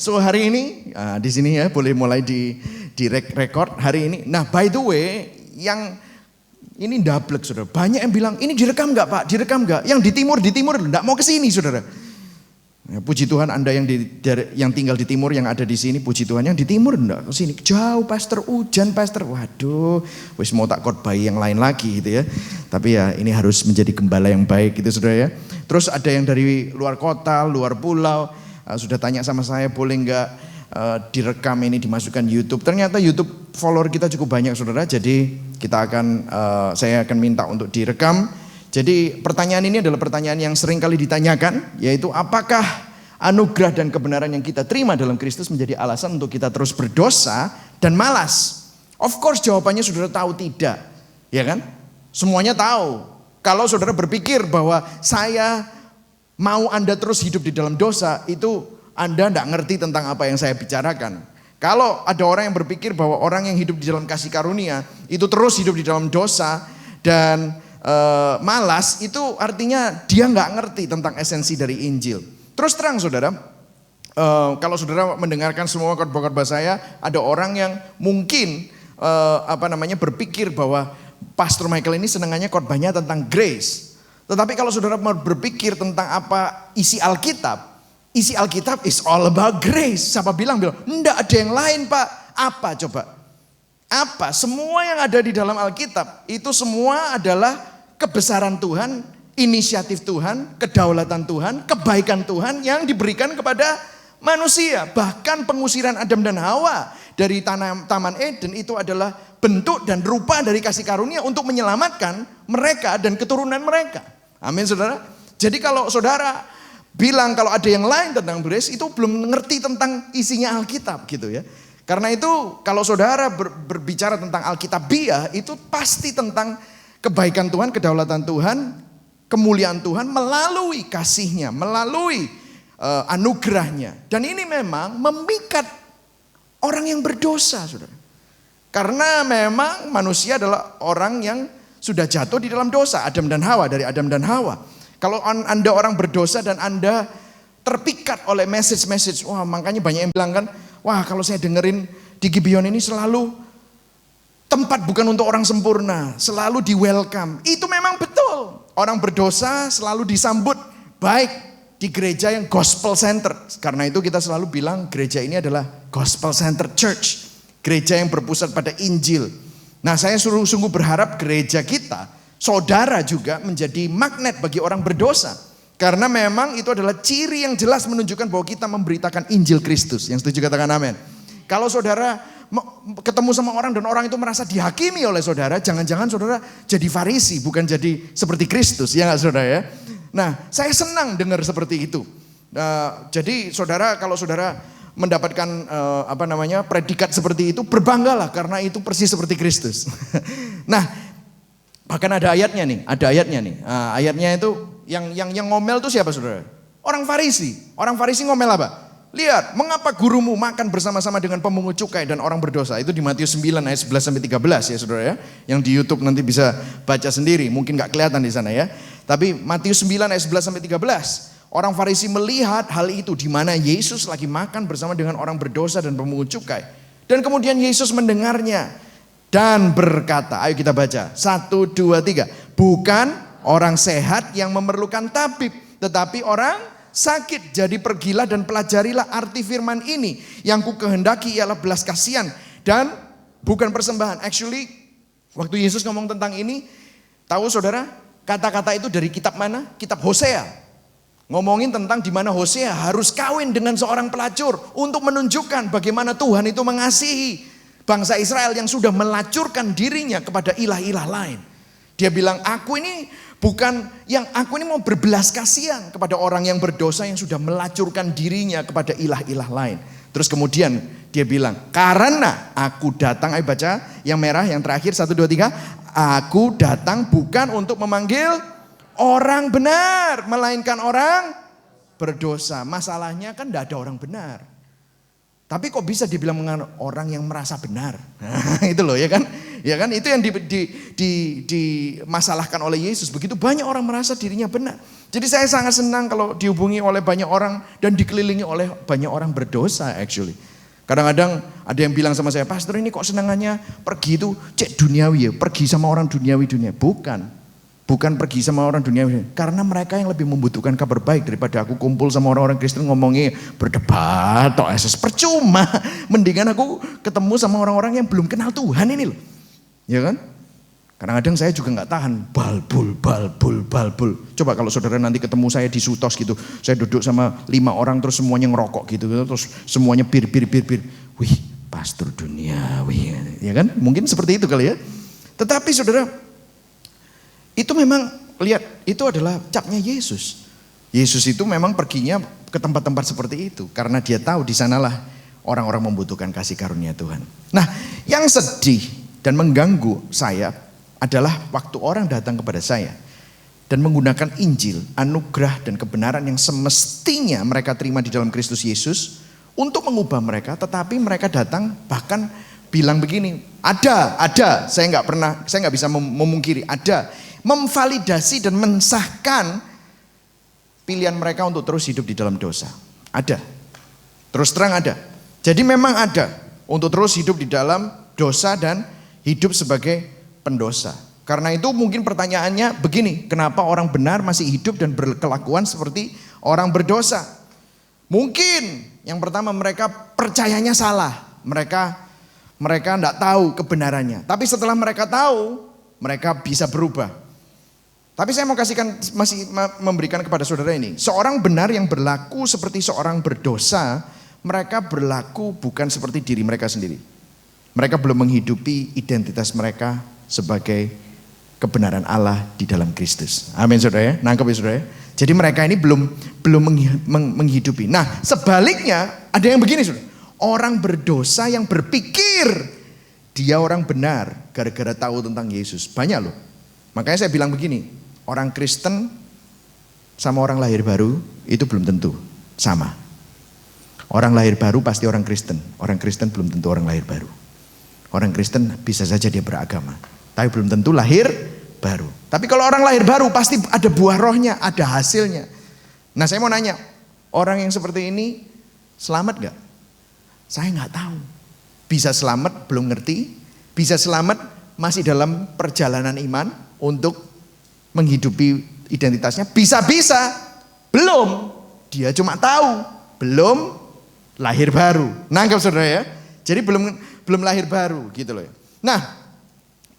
So hari ini di sini ya boleh mulai di record hari ini. Nah by the way yang ini ndablek saudara. Banyak yang bilang ini direkam nggak Pak? Direkam nggak? Yang di timur nggak mau ke sini saudara. Ya, puji Tuhan Anda yang tinggal di timur yang ada di sini, puji Tuhan yang di timur enggak ke sini. Jauh pastor, hujan pastor. Waduh, wis mau tak khotbahi yang lain lagi gitu ya. Tapi ya ini harus menjadi gembala yang baik gitu saudara ya. Terus ada yang dari luar kota, luar pulau, sudah tanya sama saya boleh enggak direkam ini dimasukkan YouTube. Ternyata YouTube follower kita cukup banyak saudara. Jadi saya akan minta untuk direkam. Jadi pertanyaan ini adalah pertanyaan yang sering kali ditanyakan, yaitu apakah anugerah dan kebenaran yang kita terima dalam Kristus menjadi alasan untuk kita terus berdosa dan malas? Of course jawabannya saudara tahu tidak, ya kan? Semuanya tahu. Kalau saudara berpikir bahwa saya mau Anda terus hidup di dalam dosa, itu Anda tidak ngerti tentang apa yang saya bicarakan. Kalau ada orang yang berpikir bahwa orang yang hidup di dalam kasih karunia, itu terus hidup di dalam dosa dan malas, itu artinya dia nggak ngerti tentang esensi dari Injil. Terus terang saudara, kalau saudara mendengarkan semua khotbah-khotbah saya, ada orang yang mungkin berpikir bahwa Pastor Michael ini senangannya khotbahnya tentang grace. Tetapi kalau saudara berpikir tentang apa isi Alkitab is all about grace. Siapa bilang enggak ada yang lain Pak. Apa coba? Apa? Semua yang ada di dalam Alkitab itu semua adalah kebesaran Tuhan, inisiatif Tuhan, kedaulatan Tuhan, kebaikan Tuhan yang diberikan kepada manusia. Bahkan pengusiran Adam dan Hawa dari Taman Eden itu adalah bentuk dan rupa dari kasih karunia untuk menyelamatkan mereka dan keturunan mereka. Amin saudara. Jadi kalau saudara bilang kalau ada yang lain tentang grace, itu belum ngerti tentang isinya Alkitab gitu ya. Karena itu kalau saudara berbicara tentang Alkitabiah, itu pasti tentang kebaikan Tuhan, kedaulatan Tuhan, kemuliaan Tuhan melalui kasih-Nya, melalui anugerah-Nya. Dan ini memang memikat orang yang berdosa, saudara. Karena memang manusia adalah orang yang sudah jatuh di dalam dosa, Adam dan Hawa, dari Adam dan Hawa. Kalau Anda orang berdosa dan Anda terpikat oleh message-message, wah makanya banyak yang bilang kan, wah kalau saya dengerin di Gibeon ini selalu tempat bukan untuk orang sempurna, selalu di welcome. Itu memang betul. Orang berdosa selalu disambut baik di gereja yang gospel center. Karena itu kita selalu bilang gereja ini adalah gospel center church. Gereja yang berpusat pada Injil. Nah saya sungguh berharap gereja kita, saudara juga menjadi magnet bagi orang berdosa. Karena memang itu adalah ciri yang jelas menunjukkan bahwa kita memberitakan Injil Kristus. Yang setuju katakan amin. Kalau saudara ketemu sama orang dan orang itu merasa dihakimi oleh saudara, jangan-jangan saudara jadi Farisi, bukan jadi seperti Kristus, ya nggak saudara ya? Nah, saya senang dengar seperti itu. Jadi saudara, kalau saudara mendapatkan predikat seperti itu, berbanggalah karena itu persis seperti Kristus. Nah, bahkan ada ayatnya nih. Ayatnya itu yang ngomel itu siapa saudara? Orang Farisi. Orang Farisi ngomel apa? Lihat, mengapa gurumu makan bersama-sama dengan pemungut cukai dan orang berdosa? Itu di Matius 9 ayat 11 sampai 13 ya saudara ya. Yang di YouTube nanti bisa baca sendiri, mungkin gak kelihatan di sana ya. Tapi Matius 9 ayat 11 sampai 13. Orang Farisi melihat hal itu di mana Yesus lagi makan bersama dengan orang berdosa dan pemungut cukai. Dan kemudian Yesus mendengarnya dan berkata, ayo kita baca. 1, 2, 3. Bukan orang sehat yang memerlukan tabib, tetapi orang sakit. Jadi pergilah dan pelajarilah arti firman ini. Yang ku kehendaki ialah belas kasihan dan bukan persembahan. Actually, waktu Yesus ngomong tentang ini, tahu saudara, kata-kata itu dari kitab mana? Kitab Hosea. Ngomongin tentang di mana Hosea harus kawin dengan seorang pelacur untuk menunjukkan bagaimana Tuhan itu mengasihi bangsa Israel yang sudah melacurkan dirinya kepada ilah-ilah lain. Dia bilang, aku ini mau berbelas kasihan kepada orang yang berdosa yang sudah melacurkan dirinya kepada ilah-ilah lain. Terus kemudian dia bilang, karena aku datang, ayo baca yang merah yang terakhir 1, 2, 3. Aku datang bukan untuk memanggil orang benar, melainkan orang berdosa. Masalahnya kan tidak ada orang benar. Tapi kok bisa dibilang orang yang merasa benar? Nah, itu loh ya kan. Ya kan? Itu yang dimasalahkan oleh Yesus. Begitu banyak orang merasa dirinya benar. Jadi saya sangat senang kalau dihubungi oleh banyak orang dan dikelilingi oleh banyak orang berdosa actually. Kadang-kadang ada yang bilang sama saya, "Pastor, ini kok senangannya pergi itu cek duniawi ya, pergi sama orang duniawi dunia." Bukan pergi sama orang duniawi, karena mereka yang lebih membutuhkan kabar baik daripada aku kumpul sama orang-orang Kristen ngomongnya berdebat atau eses percuma. Mendingan aku ketemu sama orang-orang yang belum kenal Tuhan ini loh. Ya kan? Kadang-kadang saya juga nggak tahan, balbul. Coba kalau saudara nanti ketemu saya di Sutos gitu, saya duduk sama 5 orang terus semuanya ngerokok gitu, terus semuanya bir. Wih, pastor duniawi, ya kan? Mungkin seperti itu kali ya. Tetapi saudara, itu memang lihat, itu adalah capnya Yesus. Yesus itu memang perginya ke tempat-tempat seperti itu karena dia tahu di sanalah orang-orang membutuhkan kasih karunia Tuhan. Nah, yang sedih dan mengganggu saya adalah waktu orang datang kepada saya dan menggunakan Injil, anugerah dan kebenaran yang semestinya mereka terima di dalam Kristus Yesus untuk mengubah mereka, tetapi mereka datang bahkan bilang begini, ada, saya nggak bisa memungkiri, ada, memvalidasi dan mensahkan pilihan mereka untuk terus hidup di dalam dosa. Ada, terus terang ada. Jadi memang ada untuk terus hidup di dalam dosa dan hidup sebagai pendosa. Karena itu mungkin pertanyaannya begini, kenapa orang benar masih hidup dan berkelakuan seperti orang berdosa? Mungkin yang pertama mereka percayanya salah, mereka tidak tahu kebenarannya. Tapi setelah mereka tahu, mereka bisa berubah. Tapi saya mau masih memberikan kepada saudara ini, seorang benar yang berlaku seperti seorang berdosa, mereka berlaku bukan seperti diri mereka sendiri. Mereka belum menghidupi identitas mereka sebagai kebenaran Allah di dalam Kristus. Amin saudara ya, nangkep ya saudara ya. Jadi mereka ini belum menghidupi. Nah sebaliknya ada yang begini saudara, orang berdosa yang berpikir dia orang benar gara-gara tahu tentang Yesus. Banyak loh. Makanya saya bilang begini, orang Kristen sama orang lahir baru itu belum tentu sama. Orang lahir baru pasti orang Kristen belum tentu orang lahir baru. Orang Kristen bisa saja dia beragama, tapi belum tentu lahir baru. Tapi kalau orang lahir baru pasti ada buah rohnya, ada hasilnya. Nah saya mau nanya, orang yang seperti ini selamat gak? Saya gak tahu. Bisa selamat belum ngerti, bisa selamat masih dalam perjalanan iman untuk menghidupi identitasnya. Bisa-bisa belum, dia cuma tahu, belum lahir baru. Nangkep saudara ya? Jadi belum lahir baru gitu loh ya. Nah,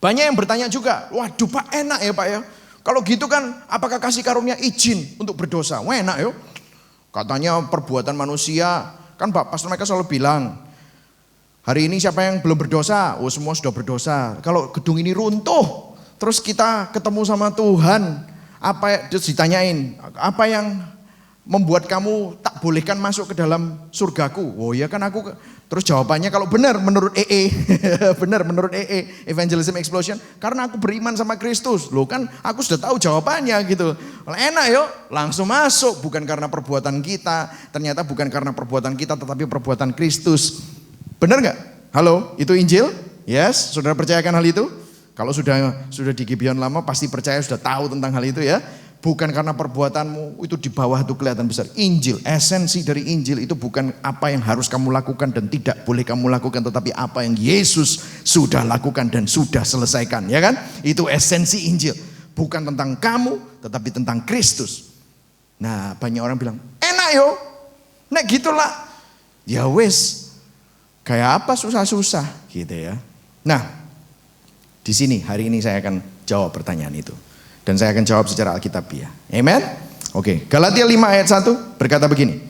banyak yang bertanya juga, waduh Pak enak ya Pak ya. Kalau gitu kan apakah kasih karunia izin untuk berdosa? Wah enak ya. Katanya perbuatan manusia, kan Pak Pastor mereka selalu bilang, hari ini siapa yang belum berdosa? Oh semua sudah berdosa. Kalau gedung ini runtuh, terus kita ketemu sama Tuhan, terus ditanyain, apa yang membuat kamu tak bolehkan masuk ke dalam surgaku? Oh ya kan aku, terus jawabannya kalau benar menurut benar menurut Evangelism Explosion, karena aku beriman sama Kristus. Loh kan aku sudah tahu jawabannya gitu. Enak yuk, langsung masuk. Bukan karena perbuatan kita, ternyata bukan karena perbuatan kita tetapi perbuatan Kristus. Benar gak? Halo, itu Injil? Yes, saudara percayakan hal itu? Kalau sudah di Gibeon lama pasti percaya, sudah tahu tentang hal itu ya. Bukan karena perbuatanmu itu di bawah itu kelihatan besar. Injil, esensi dari Injil itu bukan apa yang harus kamu lakukan dan tidak boleh kamu lakukan, tetapi apa yang Yesus sudah lakukan dan sudah selesaikan, ya kan? Itu esensi Injil. Bukan tentang kamu, tetapi tentang Kristus. Nah, banyak orang bilang, enak yo, nek gitulah. Ya wes, kayak apa susah-susah gitu ya. Nah, di sini hari ini saya akan jawab pertanyaan itu. Dan saya akan jawab secara alkitabiah. Amen? Oke, Galatia 5 ayat 1 berkata begini.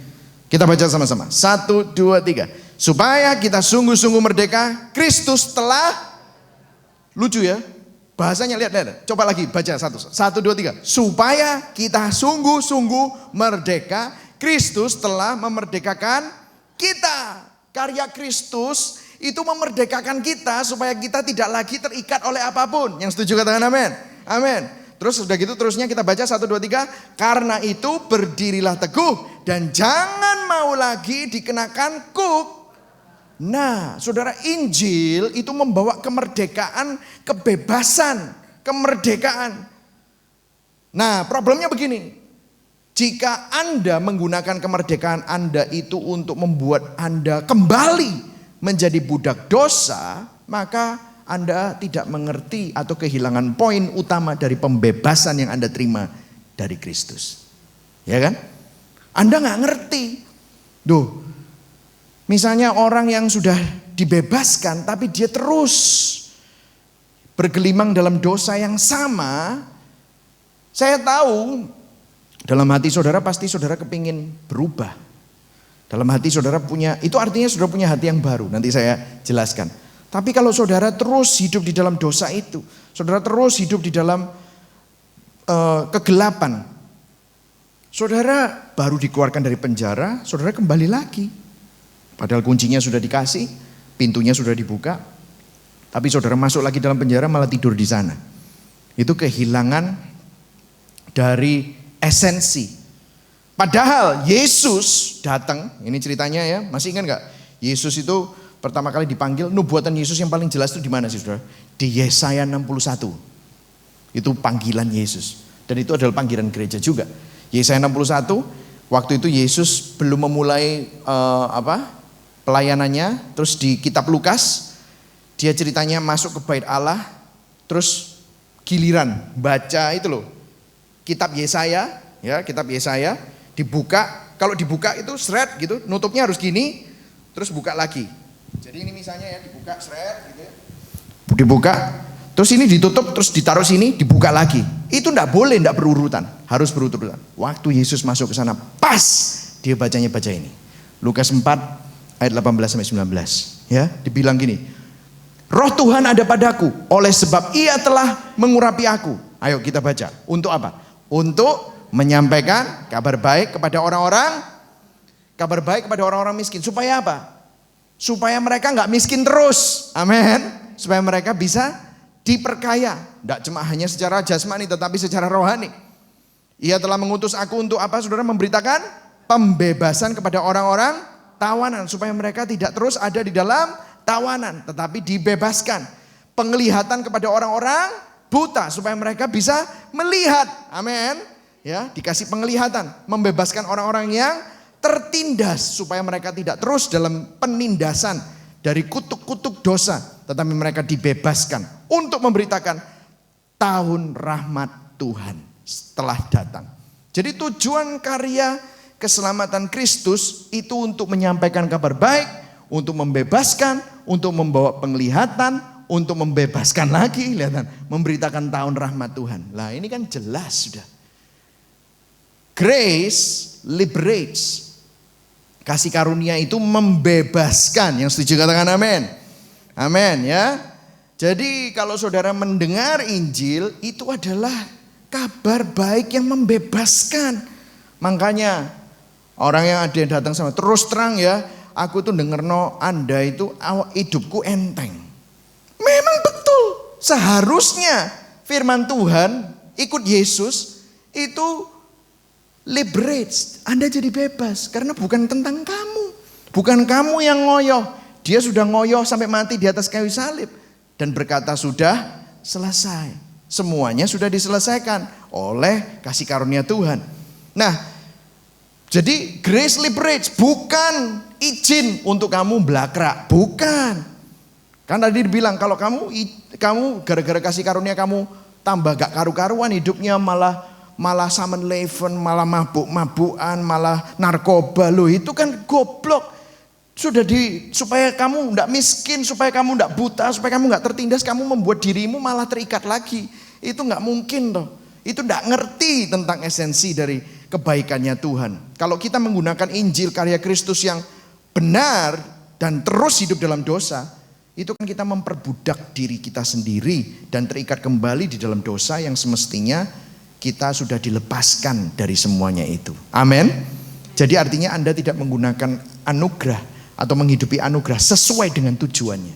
Kita baca sama-sama. 1, 2, 3. Supaya kita sungguh-sungguh merdeka, Kristus telah, lucu ya, bahasanya lihat. Coba lagi baca 1, 2, 3. Supaya kita sungguh-sungguh merdeka, Kristus telah memerdekakan kita. Karya Kristus itu memerdekakan kita supaya kita tidak lagi terikat oleh apapun. Yang setuju katakan amin? Amin. Terus sudah gitu terusnya kita baca 1, 2, 3. Karena itu berdirilah teguh dan jangan mau lagi dikenakan kuk. Nah, saudara, Injil itu membawa kemerdekaan, kebebasan, kemerdekaan. Nah, problemnya begini. Jika Anda menggunakan kemerdekaan Anda itu untuk membuat Anda kembali menjadi budak dosa, maka Anda tidak mengerti atau kehilangan poin utama dari pembebasan yang Anda terima dari Kristus. Ya kan? Anda nggak ngerti. Duh, misalnya orang yang sudah dibebaskan tapi dia terus bergelimang dalam dosa yang sama. Saya tahu dalam hati saudara pasti saudara kepingin berubah. Dalam hati saudara punya, itu artinya saudara punya hati yang baru. Nanti saya jelaskan. Tapi kalau saudara terus hidup di dalam dosa itu, saudara terus hidup di dalam kegelapan, saudara baru dikeluarkan dari penjara, saudara kembali lagi. Padahal kuncinya sudah dikasih, pintunya sudah dibuka, tapi saudara masuk lagi dalam penjara malah tidur di sana. Itu kehilangan dari esensi. Padahal Yesus datang, ini ceritanya ya, masih ingat gak? Yesus itu pertama kali dipanggil, nubuatan Yesus yang paling jelas itu di mana sih saudara? Di Yesaya 61. Itu panggilan Yesus. Dan itu adalah panggilan gereja juga. Yesaya 61, waktu itu Yesus belum memulai pelayanannya. Terus di kitab Lukas, dia ceritanya masuk ke bait Allah. Terus giliran baca itu loh, kitab Yesaya, ya kitab Yesaya dibuka. Kalau dibuka itu seret gitu, nutupnya harus gini, terus buka lagi. Jadi ini misalnya ya dibuka seret gitu ya. Dibuka, terus ini ditutup, terus ditaruh sini, dibuka lagi. Itu enggak boleh, enggak berurutan, harus berurutan. Waktu Yesus masuk ke sana, pas dia baca ini. Lukas 4 ayat 18 sampai 19, ya, dibilang gini. Roh Tuhan ada padaku, oleh sebab Ia telah mengurapi aku. Ayo kita baca. Untuk apa? Untuk menyampaikan kabar baik kepada orang-orang miskin. Supaya apa? Supaya mereka nggak miskin terus. Amin. Supaya mereka bisa diperkaya. Tidak cuma hanya secara jasmani, tetapi secara rohani. Ia telah mengutus aku untuk apa, saudara? Memberitakan pembebasan kepada orang-orang tawanan. Supaya mereka tidak terus ada di dalam tawanan, tetapi dibebaskan. Penglihatan kepada orang-orang buta, supaya mereka bisa melihat. Amin. Ya, dikasih penglihatan, membebaskan orang-orang yang tertindas supaya mereka tidak terus dalam penindasan dari kutuk-kutuk dosa, tetapi mereka dibebaskan untuk memberitakan tahun rahmat Tuhan setelah datang. Jadi tujuan karya keselamatan Kristus itu untuk menyampaikan kabar baik, untuk membebaskan, untuk membawa penglihatan, untuk membebaskan lagi, lihat, memberitakan tahun rahmat Tuhan. Lah ini kan jelas sudah. Grace liberates. Kasih karunia itu membebaskan. Yang setuju katakan amin. Amin ya. Jadi kalau saudara mendengar Injil, itu adalah kabar baik yang membebaskan. Makanya orang yang ada yang datang sama, terus terang ya, aku tuh denger Anda itu hidupku enteng. Memang betul. Seharusnya firman Tuhan ikut Yesus itu liberates, Anda jadi bebas. Karena bukan tentang kamu. Bukan kamu yang ngoyoh. Dia sudah ngoyoh sampai mati di atas kayu salib. Dan berkata sudah selesai. Semuanya sudah diselesaikan oleh kasih karunia Tuhan. Nah, jadi grace liberates. Bukan izin untuk kamu belakrak. Bukan. Kan tadi dibilang kalau kamu gara-gara kasih karunia kamu tambah gak karu-karuan hidupnya, malah samen leven, malah mabuk-mabukan, malah narkoba. Loh itu kan goblok. Sudah supaya kamu enggak miskin, supaya kamu enggak buta, supaya kamu enggak tertindas, kamu membuat dirimu malah terikat lagi. Itu enggak mungkin toh. Itu enggak ngerti tentang esensi dari kebaikannya Tuhan. Kalau kita menggunakan Injil karya Kristus yang benar dan terus hidup dalam dosa, itu kan kita memperbudak diri kita sendiri dan terikat kembali di dalam dosa yang semestinya kita sudah dilepaskan dari semuanya itu. Amin. Jadi artinya Anda tidak menggunakan anugerah atau menghidupi anugerah sesuai dengan tujuannya.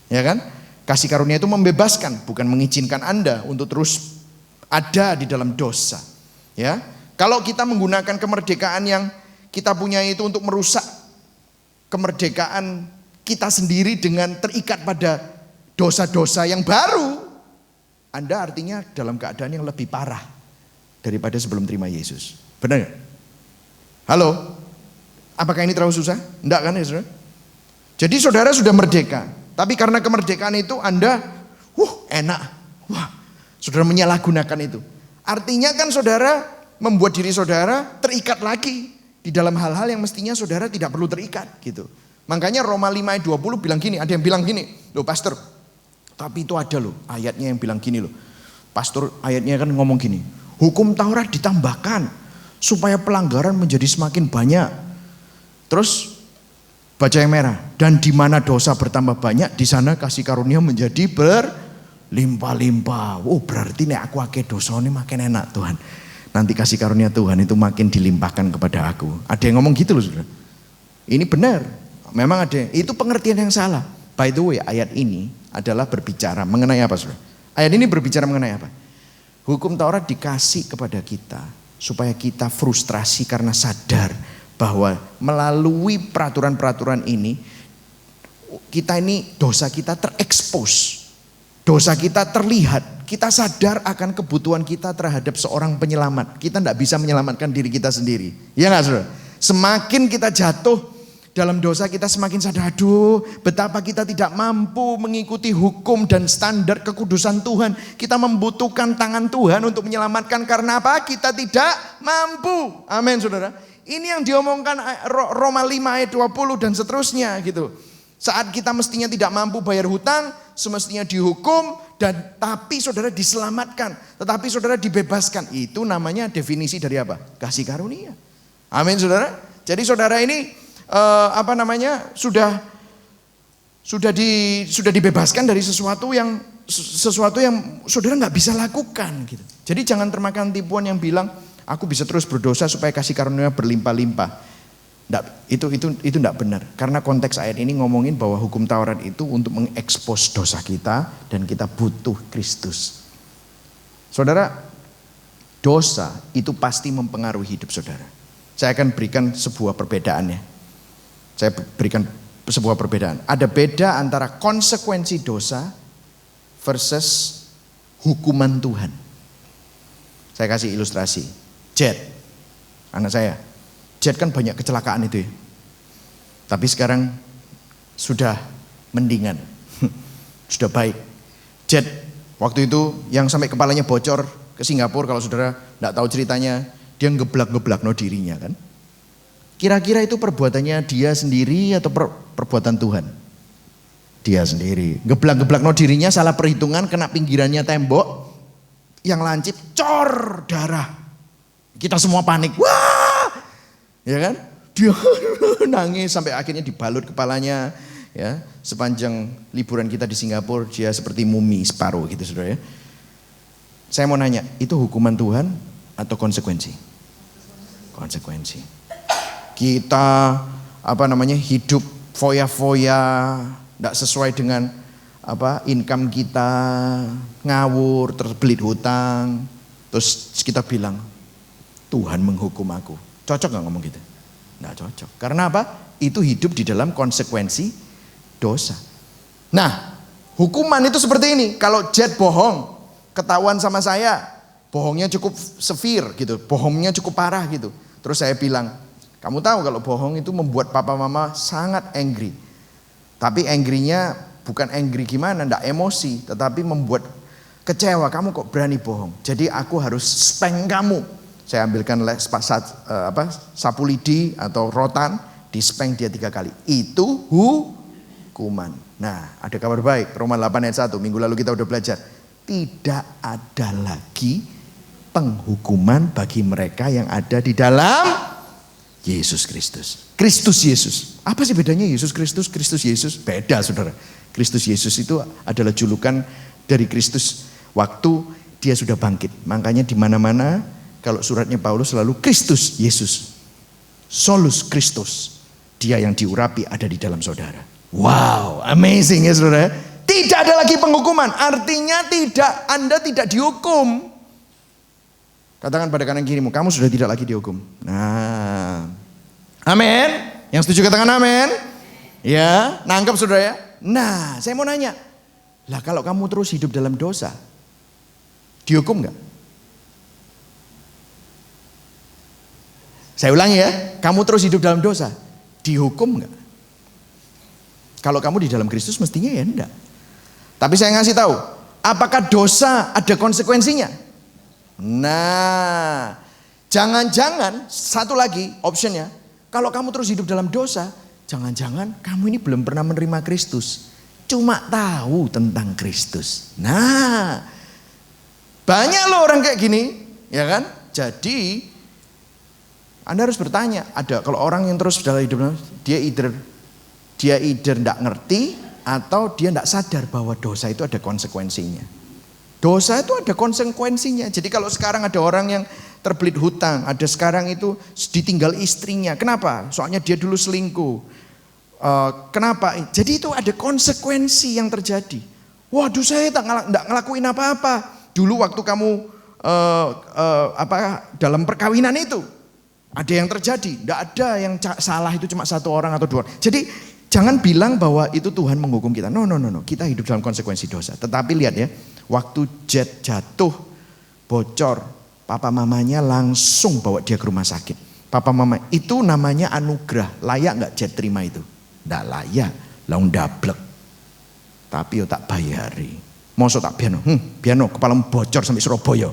Ya kan? Kasih karunia itu membebaskan, bukan mengizinkan Anda untuk terus ada di dalam dosa. Ya. Kalau kita menggunakan kemerdekaan yang kita punya itu untuk merusak kemerdekaan kita sendiri dengan terikat pada dosa-dosa yang baru, Anda artinya dalam keadaan yang lebih parah daripada sebelum terima Yesus. Benar nggak? Halo? Apakah ini terlalu susah? Enggak kan ya saudara? Jadi saudara sudah merdeka. Tapi karena kemerdekaan itu Anda, enak. Wah, saudara menyalahgunakan itu. Artinya kan saudara membuat diri saudara terikat lagi di dalam hal-hal yang mestinya saudara tidak perlu terikat gitu. Makanya Roma 5 ayat 20 bilang gini, ada yang bilang gini, loh pastor, tapi itu ada loh ayatnya yang bilang gini loh. Pastor ayatnya kan ngomong gini, hukum Taurat ditambahkan supaya pelanggaran menjadi semakin banyak. Terus baca yang merah, dan di mana dosa bertambah banyak, di sana kasih karunia menjadi berlimpah-limpah. Oh berarti nek aku akeh dosa ini makin enak Tuhan. Nanti kasih karunia Tuhan itu makin dilimpahkan kepada aku. Ada yang ngomong gitu loh saudara. Ini benar, memang ada. Itu pengertian yang salah. By the way, ayat ini adalah berbicara mengenai apa saudara? Ayat ini berbicara mengenai apa? Hukum Taurat dikasih kepada kita supaya kita frustrasi karena sadar bahwa melalui peraturan-peraturan ini kita ini dosa kita terekspos. Dosa kita terlihat. Kita sadar akan kebutuhan kita terhadap seorang penyelamat. Kita tidak bisa menyelamatkan diri kita sendiri. Ya nggak saudara? Semakin kita jatuh dalam dosa, kita semakin sadar, aduh betapa kita tidak mampu mengikuti hukum dan standar kekudusan Tuhan. Kita membutuhkan tangan Tuhan untuk menyelamatkan, karena apa? Kita tidak mampu. Amin saudara. Ini yang diomongkan Roma 5 ayat 20 dan seterusnya gitu. Saat kita mestinya tidak mampu bayar hutang, semestinya dihukum, dan tapi saudara diselamatkan, tetapi saudara dibebaskan. Itu namanya definisi dari apa? Kasih karunia. Amin saudara. Jadi saudara ini sudah dibebaskan dari sesuatu yang saudara nggak bisa lakukan gitu. Jadi jangan termakan tipuan yang bilang aku bisa terus berdosa supaya kasih karunia berlimpah-limpah. Itu enggak benar. Karena konteks ayat ini ngomongin bahwa hukum Taurat itu untuk mengekspos dosa kita dan kita butuh Kristus. Saudara, dosa itu pasti mempengaruhi hidup saudara. Saya akan berikan sebuah perbedaannya. Ada beda antara konsekuensi dosa versus hukuman Tuhan. Saya kasih ilustrasi. Jet, anak saya. Jet kan banyak kecelakaan itu ya. Tapi sekarang sudah mendingan. Sudah baik. Jet waktu itu yang sampai kepalanya bocor ke Singapura, kalau saudara tidak tahu ceritanya, dia ngeblak-ngeblak no dirinya kan. Kira-kira itu perbuatannya dia sendiri atau perbuatan Tuhan? Dia sendiri. Ngeblak-ngeblak no dirinya, salah perhitungan, kena pinggirannya tembok, yang lancip cor darah. Kita semua panik, wah, ya kan? Dia nangis sampai akhirnya dibalut kepalanya. Ya, sepanjang liburan kita di Singapura dia seperti mumi separuh gitu saudara ya. Saya mau nanya, itu hukuman Tuhan atau konsekuensi? Konsekuensi. Kita hidup foya-foya, tidak sesuai dengan income kita, ngawur, terbelit hutang, terus kita bilang Tuhan menghukum aku. Cocok gak ngomong gitu? Nggak cocok. Karena apa? Itu hidup di dalam konsekuensi dosa. Nah, hukuman itu seperti ini. Kalau Jet bohong, ketahuan sama saya, bohongnya cukup severe gitu, bohongnya cukup parah gitu. Terus saya bilang, kamu tahu kalau bohong itu membuat papa mama sangat angry. Tapi angry-nya bukan angry gimana, enggak emosi, tetapi membuat kecewa. Kamu kok berani bohong? Jadi aku harus spank kamu. Saya ambilkan sapu lidi atau rotan, di-spank dia 3 kali. Itu hukuman. Nah, ada kabar baik. Roma 8 ayat 1, minggu lalu kita udah belajar. Tidak ada lagi penghukuman bagi mereka yang ada di dalam Yesus Kristus. Kristus Yesus. Apa sih bedanya Yesus Kristus, Kristus Yesus? Beda saudara. Kristus Yesus itu adalah julukan dari Kristus waktu dia sudah bangkit. Makanya di mana-mana kalau suratnya Paulus selalu Kristus Yesus. Solus Kristus. Dia yang diurapi ada di dalam saudara. Wow, amazing ya saudara. Tidak ada lagi penghukuman. Artinya Anda tidak dihukum. Katakan pada kanan kirimu, kamu sudah tidak lagi dihukum. Nah, amin. Yang setuju katakan amin. Ya, nangkep saudara ya? Nah, saya mau nanya. Lah kalau kamu terus hidup dalam dosa, dihukum nggak? Saya ulangi ya, kamu terus hidup dalam dosa, dihukum nggak? Kalau kamu di dalam Kristus mestinya ya enggak. Tapi saya ngasih tahu, apakah dosa ada konsekuensinya? Nah, jangan-jangan satu lagi optionnya, kalau kamu terus hidup dalam dosa, jangan-jangan kamu ini belum pernah menerima Kristus, cuma tahu tentang Kristus. Nah, banyak loh orang kayak gini, ya kan? Jadi Anda harus bertanya, ada kalau orang yang terus dalam hidup dia either tidak ngerti atau dia tidak sadar bahwa dosa itu ada konsekuensinya. Dosa itu ada konsekuensinya. Jadi kalau sekarang ada orang yang terbelit hutang, ada sekarang itu ditinggal istrinya. Kenapa? Soalnya dia dulu selingkuh. Kenapa? Jadi itu ada konsekuensi yang terjadi. Waduh, saya tak ngelakuin apa-apa. Dulu waktu kamu dalam perkawinan itu ada yang terjadi. Tidak ada yang salah itu cuma satu orang atau dua orang. Jadi jangan bilang bahwa itu Tuhan menghukum kita. No. Kita hidup dalam konsekuensi dosa. Tetapi lihat ya, waktu jet jatuh, bocor, papa mamanya langsung bawa dia ke rumah sakit. Papa mama itu namanya anugerah. Layak nggak jet terima itu? Nggak layak. Laung dablek. Tapi yo tak bayari. Mosok tak biano kepalamu bocor sampai Surabaya.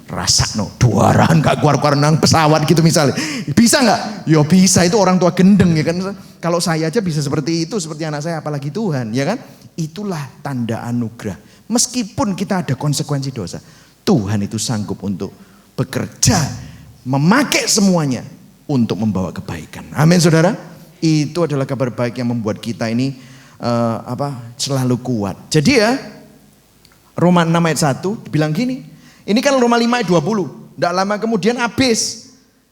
Rasakno duaran gak keluar nang pesawat gitu misalnya. Bisa nggak? Yo bisa, itu orang tua gendeng ya kan. Kalau saya aja bisa seperti itu, seperti anak saya, apalagi Tuhan, ya kan? Itulah tanda anugerah. Meskipun kita ada konsekuensi dosa, Tuhan itu sanggup untuk bekerja, memakai semuanya untuk membawa kebaikan. Amin saudara. Itu adalah kabar baik yang membuat kita ini selalu kuat. Jadi ya, Roma 6 ayat 1 dibilang gini. Ini kan Roma 5 ayat 20. Tidak lama kemudian habis.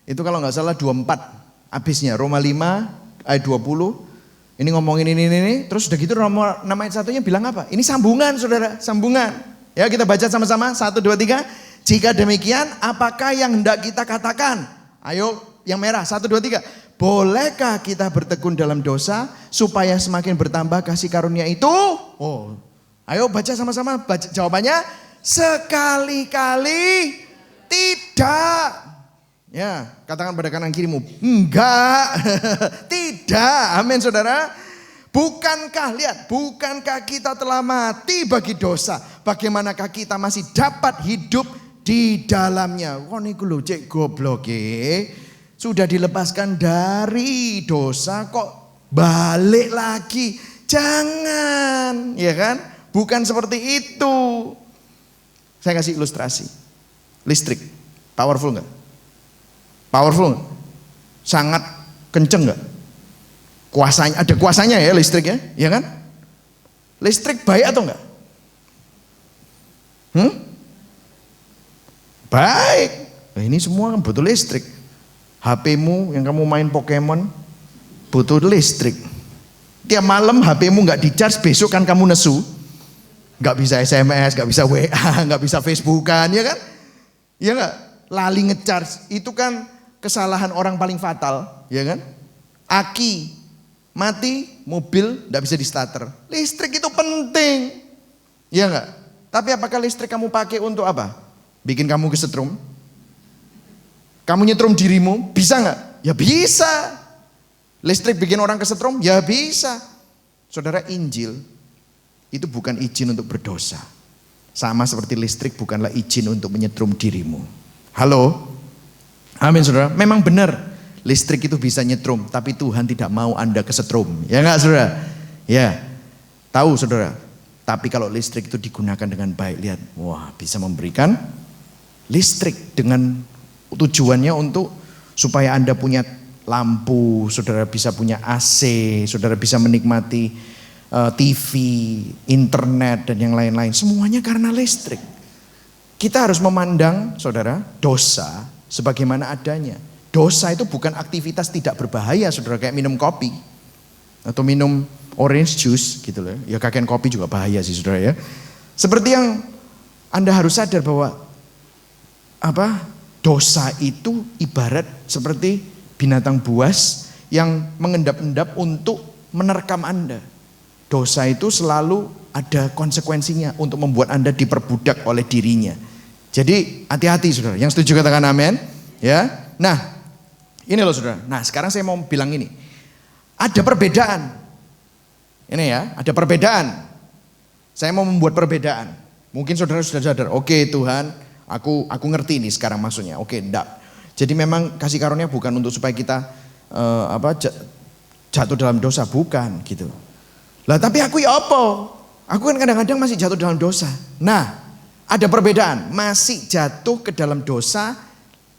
Itu kalau nggak salah 24 habisnya. Roma 5 ayat 20. Ini ngomongin ini. Terus udah gitu Roma 6 ayat 1-nya bilang apa? Ini sambungan saudara, sambungan. Ya kita baca sama-sama. 1, 2, 3. Jika demikian apakah yang hendak kita katakan? Ayo yang merah. 1, 2, 3. Bolehkah kita bertekun dalam dosa supaya semakin bertambah kasih karunia itu? Oh, ayo baca sama-sama. Baca jawabannya. Sekali-kali tidak. Ya, katakan pada kanan kirimu, enggak. Tidak. Amin saudara. Bukankah kita telah mati bagi dosa? Bagaimanakah kita masih dapat hidup di dalamnya? Wah niku lho cek goblok sudah dilepaskan dari dosa kok balik lagi. Jangan, ya kan? Bukan seperti itu. Saya kasih ilustrasi. Listrik, powerful nggak? Powerful nggak? Sangat kenceng nggak? Kuasanya, ada kuasanya ya listrik ya kan? Listrik baik atau enggak? Baik. Nah, ini semua kan butuh listrik. HP-mu yang kamu main Pokemon butuh listrik. Tiap malam HP-mu nggak di-charge, besok kan kamu nesu. Nggak bisa SMS, nggak bisa WA, nggak bisa Facebookan, ya kan? Ya nggak? Lali ngecharge itu kan kesalahan orang paling fatal, ya kan? Aki mati, mobil nggak bisa di starter. Listrik itu penting, ya nggak? Tapi apakah listrik kamu pakai untuk apa? Bikin kamu kesetrum? Kamu nyetrum dirimu, bisa nggak? Ya bisa. Listrik bikin orang kesetrum? Ya bisa. Saudara, Injil itu bukan izin untuk berdosa. Sama seperti listrik bukanlah izin untuk menyetrum dirimu. Halo? Amin saudara. Memang benar listrik itu bisa nyetrum, tapi Tuhan tidak mau Anda kesetrum. Ya enggak saudara? Ya. Tahu saudara? Tapi kalau listrik itu digunakan dengan baik, lihat, wah bisa memberikan listrik dengan tujuannya untuk supaya Anda punya lampu, saudara bisa punya AC, saudara bisa menikmati TV, internet dan yang lain-lain. Semuanya karena listrik. Kita harus memandang saudara dosa sebagaimana adanya. Dosa itu bukan aktivitas tidak berbahaya saudara, kayak minum kopi atau minum orange juice gitu loh. Ya kakek kopi juga bahaya sih saudara ya. Seperti yang Anda harus sadar bahwa dosa itu ibarat seperti binatang buas yang mengendap-endap untuk menerkam Anda. Dosa itu selalu ada konsekuensinya untuk membuat Anda diperbudak oleh dirinya. Jadi hati-hati saudara, yang setuju katakan amin. Ya. Nah ini loh saudara, nah sekarang saya mau bilang ini. Ada perbedaan. Ini ya, ada perbedaan. Saya mau membuat perbedaan. Mungkin saudara sudah sadar, oke Tuhan, aku ngerti ini sekarang maksudnya. Oke, enggak. Jadi memang kasih karunia bukan untuk supaya kita jatuh dalam dosa, bukan gitu. Lah tapi aku ya apa? Aku kan kadang-kadang masih jatuh dalam dosa. Nah, ada perbedaan. Masih jatuh ke dalam dosa,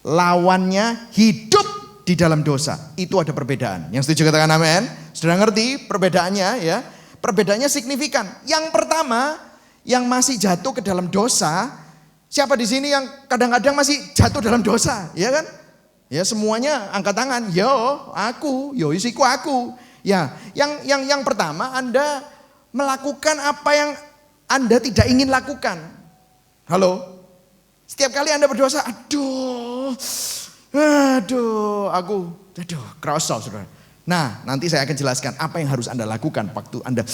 lawannya hidup di dalam dosa. Itu ada perbedaan. Yang setuju katakan amin. Sudah ngerti perbedaannya ya? Perbedaannya signifikan. Yang pertama, yang masih jatuh ke dalam dosa, siapa di sini yang kadang-kadang masih jatuh dalam dosa, ya kan? Ya semuanya angkat tangan. Yo, aku, yo isiku aku. Ya, yang pertama Anda melakukan apa yang Anda tidak ingin lakukan. Halo? Setiap kali Anda berdosa, aduh, kerasa saudara. Nah, nanti saya akan jelaskan apa yang harus Anda lakukan waktu Anda,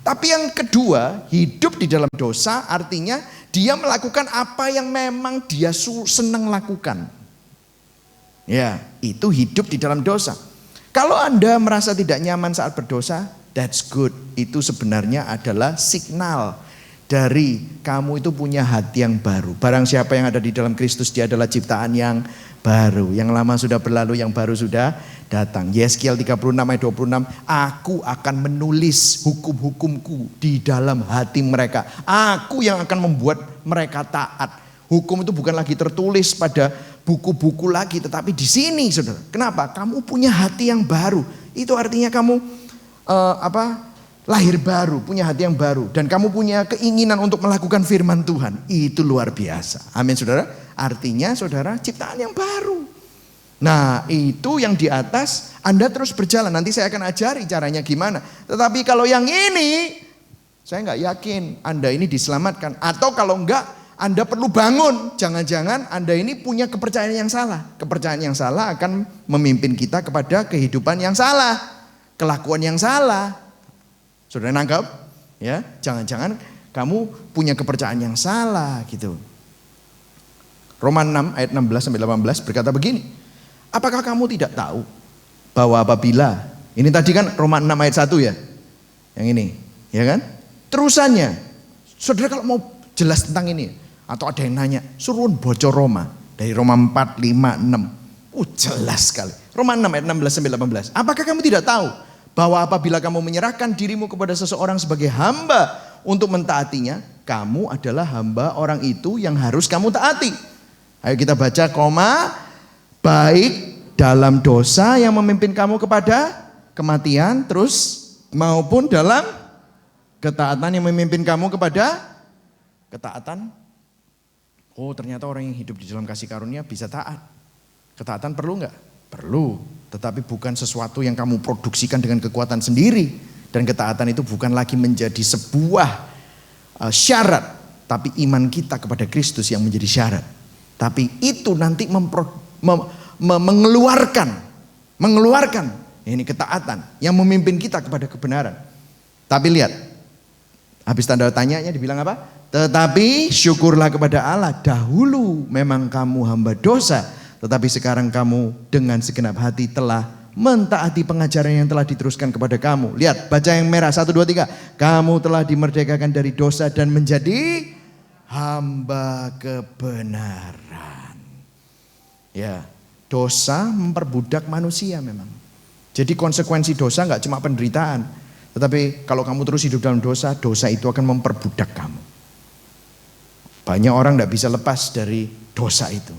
Tapi yang kedua, hidup di dalam dosa artinya dia melakukan apa yang memang dia senang lakukan. Ya, itu hidup di dalam dosa. Kalau Anda merasa tidak nyaman saat berdosa, that's good. Itu sebenarnya adalah signal dari kamu itu punya hati yang baru. Barang siapa yang ada di dalam Kristus, dia adalah ciptaan yang baru. Yang lama sudah berlalu, yang baru sudah datang. Yeskiel 36 ayat 26, aku akan menulis hukum-hukumku di dalam hati mereka. Aku yang akan membuat mereka taat. Hukum itu bukan lagi tertulis pada buku-buku lagi, tetapi di sini saudara. Kenapa? Kamu punya hati yang baru. Itu artinya kamu lahir baru, punya hati yang baru. Dan kamu punya keinginan untuk melakukan firman Tuhan. Itu luar biasa. Amin saudara. Artinya saudara ciptaan yang baru. Nah itu yang di atas Anda terus berjalan. Nanti saya akan ajari caranya gimana. Tetapi kalau yang ini, saya nggak yakin Anda ini diselamatkan. Atau kalau enggak, Anda perlu bangun. Jangan-jangan Anda ini punya kepercayaan yang salah. Kepercayaan yang salah akan memimpin kita kepada kehidupan yang salah. Kelakuan yang salah. Saudara nangkap? Ya, jangan-jangan kamu punya kepercayaan yang salah gitu. Roma 6 ayat 16 sampai 18 berkata begini. Apakah kamu tidak tahu bahwa apabila, ini tadi kan Roma 6 ayat 1 ya. Yang ini, ya kan? Terusannya. Saudara kalau mau jelas tentang ini, atau ada yang nanya, suruh bocor Roma dari Roma 4, 5, 6. Jelas sekali. Roma 6 ayat 16 sampai 18. Apakah kamu tidak tahu bahwa apabila kamu menyerahkan dirimu kepada seseorang sebagai hamba untuk mentaatinya, kamu adalah hamba orang itu yang harus kamu taati. Ayo kita baca koma, baik dalam dosa yang memimpin kamu kepada kematian, terus maupun dalam ketaatan yang memimpin kamu kepada ketaatan. Oh ternyata orang yang hidup di dalam kasih karunia bisa taat. Ketaatan perlu enggak? Perlu, tetapi bukan sesuatu yang kamu produksikan dengan kekuatan sendiri. Dan ketaatan itu bukan lagi menjadi sebuah syarat, tapi iman kita kepada Kristus yang menjadi syarat. Tapi itu nanti mengeluarkan ini ketaatan yang memimpin kita kepada kebenaran. Tapi lihat, habis tanda tanyanya dibilang apa? Tetapi syukurlah kepada Allah, dahulu memang kamu hamba dosa, tetapi sekarang kamu dengan segenap hati telah mentaati pengajaran yang telah diteruskan kepada kamu. Lihat, baca yang merah 1, 2, 3. Kamu telah dimerdekakan dari dosa dan menjadi hamba kebenaran. Ya, dosa memperbudak manusia memang. Jadi konsekuensi dosa nggak cuma penderitaan, tetapi kalau kamu terus hidup dalam dosa, dosa itu akan memperbudak kamu. Banyak orang nggak bisa lepas dari dosa itu.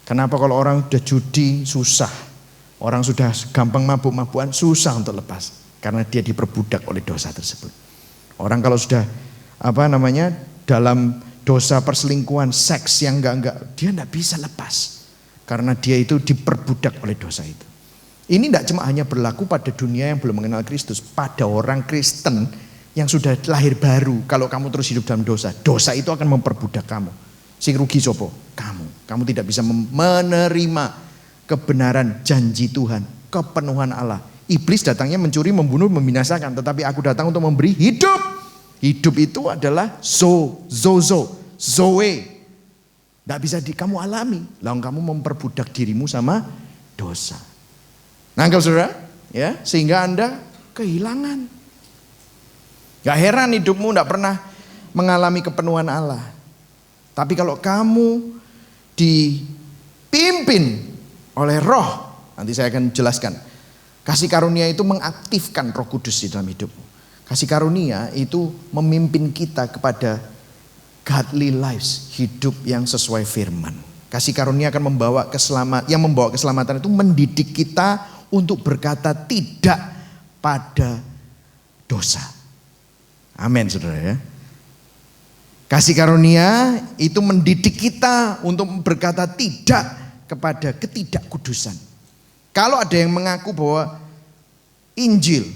Kenapa? Kalau orang udah judi susah, orang sudah gampang mabuk-mabukan susah untuk lepas, karena dia diperbudak oleh dosa tersebut. Orang kalau sudah dalam dosa perselingkuhan, seks yang enggak, dia enggak bisa lepas. Karena dia itu diperbudak oleh dosa itu. Ini enggak cuma hanya berlaku pada dunia yang belum mengenal Kristus. Pada orang Kristen yang sudah lahir baru. Kalau kamu terus hidup dalam dosa, dosa itu akan memperbudak kamu. Sing rugi sopo? Kamu tidak bisa menerima kebenaran janji Tuhan, kepenuhan Allah. Iblis datangnya mencuri, membunuh, membinasakan. Tetapi aku datang untuk memberi hidup. Hidup itu adalah zoe. Tidak bisa kamu alami. Lalu kamu memperbudak dirimu sama dosa. Nangkep saudara? Ya, sehingga Anda kehilangan. Gak heran hidupmu tidak pernah mengalami kepenuhan Allah. Tapi kalau kamu dipimpin oleh Roh, nanti saya akan jelaskan. Kasih karunia itu mengaktifkan Roh Kudus di dalam hidupmu. Kasih karunia itu memimpin kita kepada godly lives, hidup yang sesuai firman. Kasih karunia akan membawa keselamatan itu mendidik kita untuk berkata tidak pada dosa. Amin saudara ya. Kasih karunia itu mendidik kita untuk berkata tidak kepada ketidakkudusan. Kalau ada yang mengaku bahwa Injil,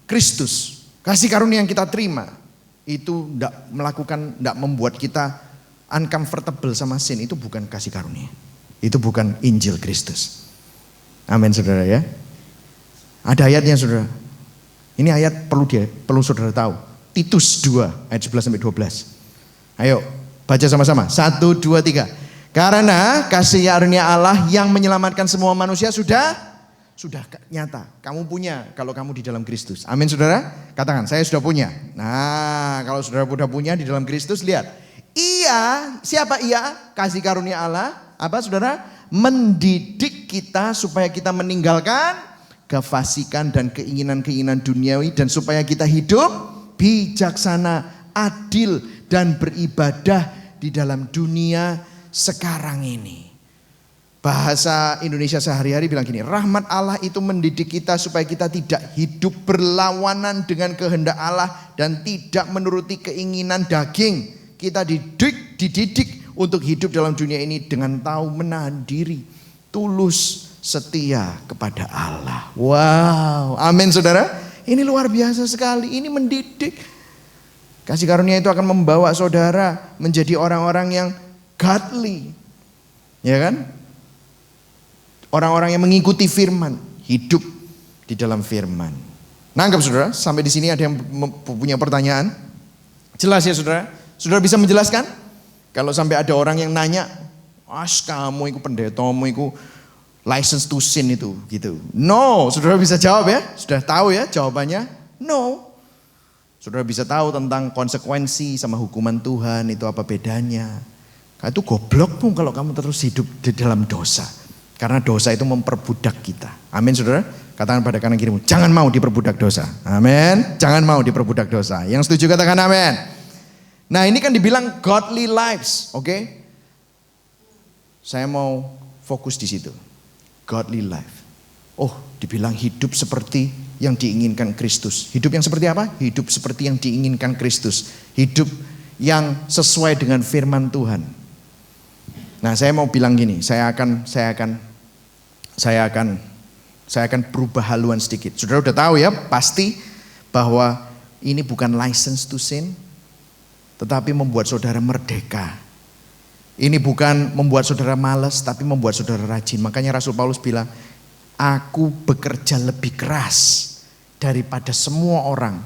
Kristus, kasih karunia yang kita terima itu tidak membuat kita uncomfortable sama sin, itu bukan kasih karunia. Itu bukan Injil Kristus. Amin saudara ya. Ada ayatnya saudara. Ini ayat perlu saudara tahu. Titus 2 ayat 11 sampai 12. Ayo baca sama-sama. 1, 2, 3. Karena kasih karunia Allah yang menyelamatkan semua manusia sudah nyata. Kamu punya kalau kamu di dalam Kristus. Amin saudara. Katakan saya sudah punya. Nah kalau saudara sudah punya di dalam Kristus, lihat. Siapa ia? Kasih karunia Allah. Apa saudara? Mendidik kita supaya kita meninggalkan kefasikan dan keinginan-keinginan duniawi. Dan supaya kita hidup bijaksana, adil, dan beribadah di dalam dunia sekarang ini. Bahasa Indonesia sehari-hari bilang gini, rahmat Allah itu mendidik kita supaya kita tidak hidup berlawanan dengan kehendak Allah dan tidak menuruti keinginan daging. Kita dididik untuk hidup dalam dunia ini dengan tahu menahan diri, tulus, setia kepada Allah. Wow, amin saudara. Ini luar biasa sekali, ini mendidik. Kasih karunia itu akan membawa saudara menjadi orang-orang yang godly. Ya kan? Orang-orang yang mengikuti firman, hidup di dalam firman. Nangkep saudara? Sampai di sini ada yang punya pertanyaan? Jelas ya saudara? Saudara bisa menjelaskan? Kalau sampai ada orang yang nanya, kamu itu pendetamu itu license to sin itu gitu. No, saudara bisa jawab ya? Sudah tahu ya jawabannya? No. Saudara bisa tahu tentang konsekuensi sama hukuman Tuhan itu apa bedanya. Itu goblokmu kalau kamu terus hidup di dalam dosa. Karena dosa itu memperbudak kita. Amin saudara. Katakan pada kanan kirimu, jangan mau diperbudak dosa. Amin. Jangan mau diperbudak dosa. Yang setuju katakan amin. Nah ini kan dibilang godly lives. Oke. Saya mau fokus di situ. Godly life. Oh dibilang hidup seperti yang diinginkan Kristus. Hidup yang seperti apa? Hidup seperti yang diinginkan Kristus. Hidup yang sesuai dengan firman Tuhan. Nah, saya mau bilang gini, saya akan berubah haluan sedikit. Saudara udah tahu ya, pasti bahwa ini bukan license to sin, tetapi membuat saudara merdeka. Ini bukan membuat saudara malas, tapi membuat saudara rajin. Makanya Rasul Paulus bilang, aku bekerja lebih keras daripada semua orang.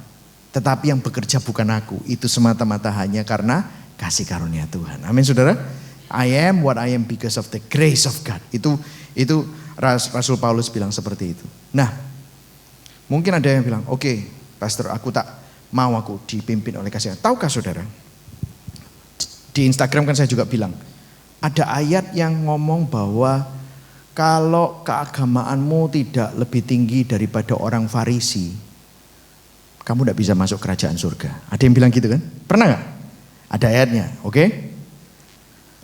Tetapi yang bekerja bukan aku. Itu semata-mata hanya karena kasih karunia Tuhan. Amin saudara. I am what I am because of the grace of God. Itu Rasul Paulus bilang seperti itu. Nah mungkin ada yang bilang, oke, pastor aku tak mau aku dipimpin oleh kasih. Tahukah saudara? Di Instagram kan saya juga bilang. Ada ayat yang ngomong bahwa kalau keagamaanmu tidak lebih tinggi daripada orang Farisi, kamu tidak bisa masuk kerajaan surga. Ada yang bilang gitu kan? Pernah gak? Ada ayatnya, oke?